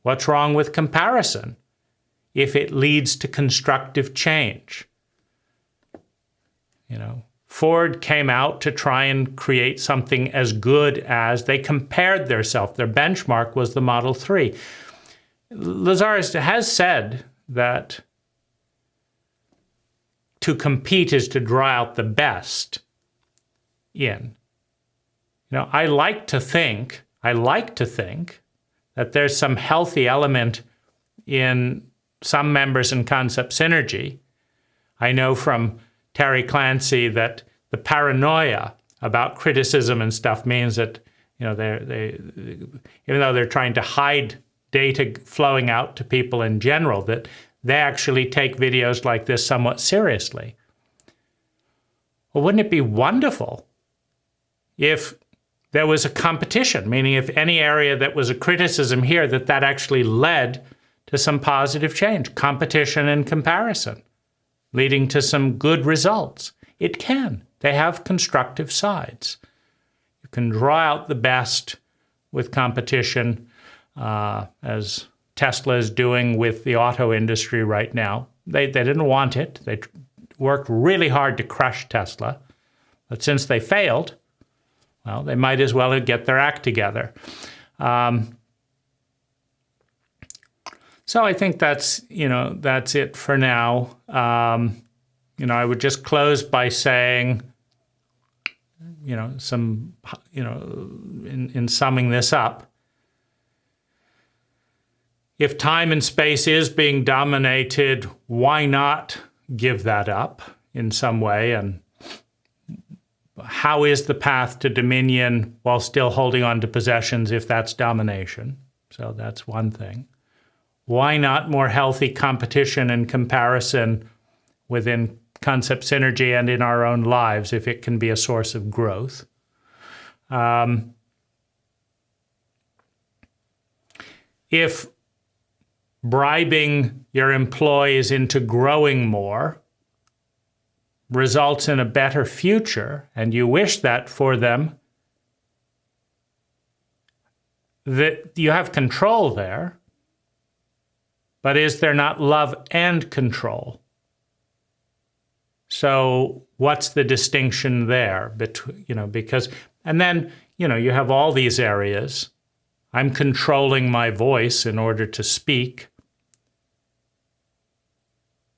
What's wrong with comparison if it leads to constructive change? Ford came out to try and create something as good as, they compared themselves. Their benchmark was the Model 3. Lazaris has said that to compete is to draw out the best in. I like to think that there's some healthy element in some members in Concept Synergy. I know from Terry Clancy that the paranoia about criticism and stuff means that, they even though they're trying to hide data flowing out to people in general, that they actually take videos like this somewhat seriously. Well, wouldn't it be wonderful if there was a competition, meaning if any area that was a criticism here, that actually led to some positive change, competition and comparison, leading to some good results? It can. They have constructive sides. You can draw out the best with competition, as Tesla is doing with the auto industry right now. They didn't want it. They worked really hard to crush Tesla. But since they failed, well, they might as well get their act together. So I think that's it for now. I would just close by saying, in summing this up, if time and space is being dominated, why not give that up in some way? And how is the path to dominion while still holding on to possessions if that's domination? So that's one thing. Why not more healthy competition and comparison within Concept Synergy and in our own lives if it can be a source of growth? If bribing your employees into growing more results in a better future, and you wish that for them, that you have control there, but is there not love and control? So what's the distinction there between, because, and then, you have all these areas. I'm controlling my voice in order to speak.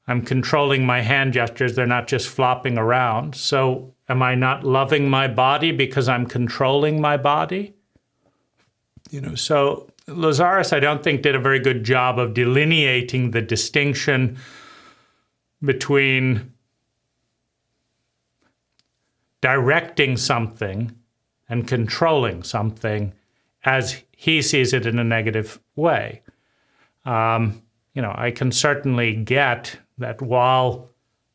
I'm controlling my hand gestures. They're not just flopping around. So am I not loving my body because I'm controlling my body? So Lazaris, I don't think, did a very good job of delineating the distinction between directing something and controlling something as he sees it in a negative way. I can certainly get that while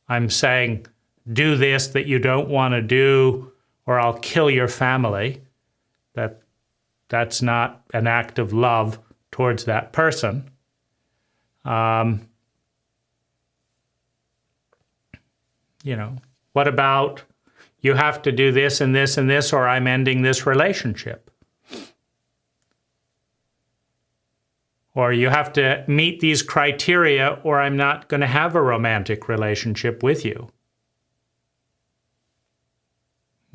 I'm saying, do this that you don't want to do, or I'll kill your family, that's not an act of love towards that person. What about you have to do this and this and this, or I'm ending this relationship? Or you have to meet these criteria, or I'm not going to have a romantic relationship with you.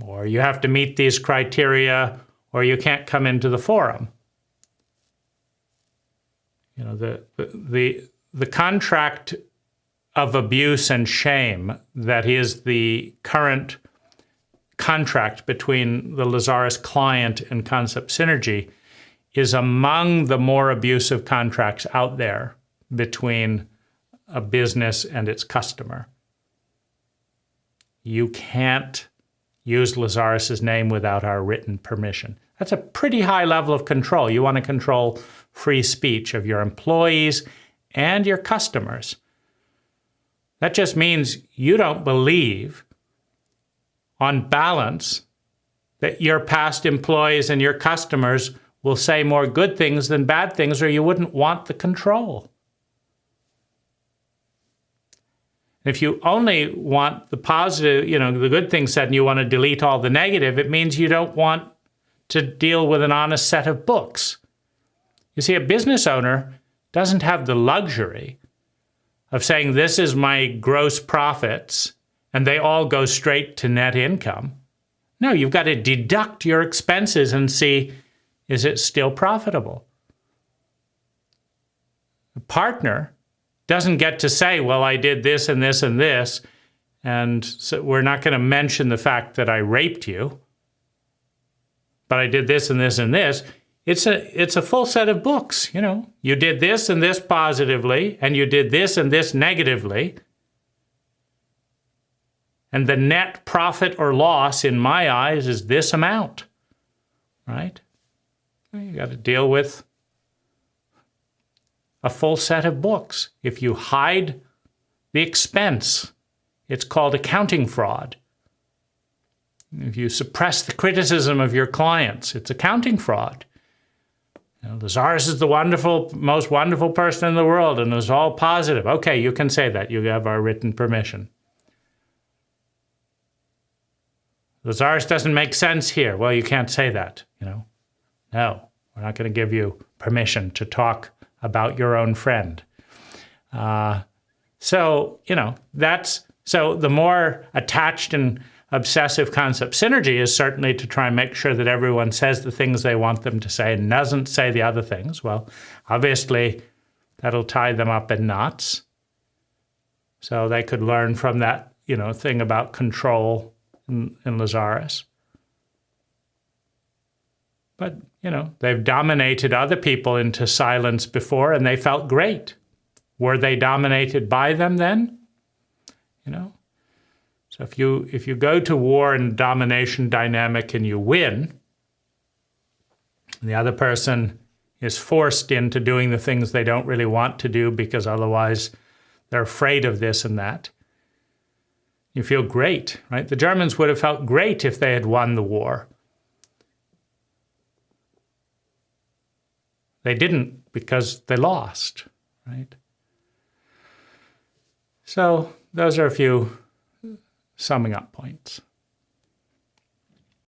Or you have to meet these criteria, or you can't come into the forum. The contract of abuse and shame that is the current contract between the Lazaris client and Concept Synergy is among the more abusive contracts out there between a business and its customer. You can't use Lazaris's name without our written permission. That's a pretty high level of control. You want to control free speech of your employees and your customers. That just means you don't believe, on balance, that your past employees and your customers will say more good things than bad things, or you wouldn't want the control. If you only want the positive, the good things said, and you want to delete all the negative, it means you don't want to deal with an honest set of books. You see, a business owner doesn't have the luxury of saying, this is my gross profits, and they all go straight to net income. No, you've got to deduct your expenses and see, is it still profitable? A partner doesn't get to say, well, I did this and this and this, and so we're not going to mention the fact that I raped you, but I did this and this and this. It's a full set of books, you know. You did this and this positively, and you did this and this negatively. And the net profit or loss in my eyes is this amount, right? You got to deal with a full set of books. If you hide the expense, it's called accounting fraud. If you suppress the criticism of your clients, it's accounting fraud. You know, Lazaris is the most wonderful person in the world, and it's all positive. Okay, you can say that. You have our written permission. Lazaris doesn't make sense here. Well, you can't say that, you know. No, we're not going to give you permission to talk about your own friend. So, you know, so the more attached and obsessive concept synergy is certainly to try and make sure that everyone says the things they want them to say and doesn't say the other things. Well, obviously, that'll tie them up in knots. So they could learn from that, you know, thing about control in Lazaris. But, you know, they've dominated other people into silence before, and they felt great. Were they dominated by them then? You know? So if you go to war in domination dynamic and you win, and the other person is forced into doing the things they don't really want to do because otherwise they're afraid of this and that, you feel great, right? The Germans would have felt great if they had won the war. They didn't because they lost, right? So those are a few summing up points.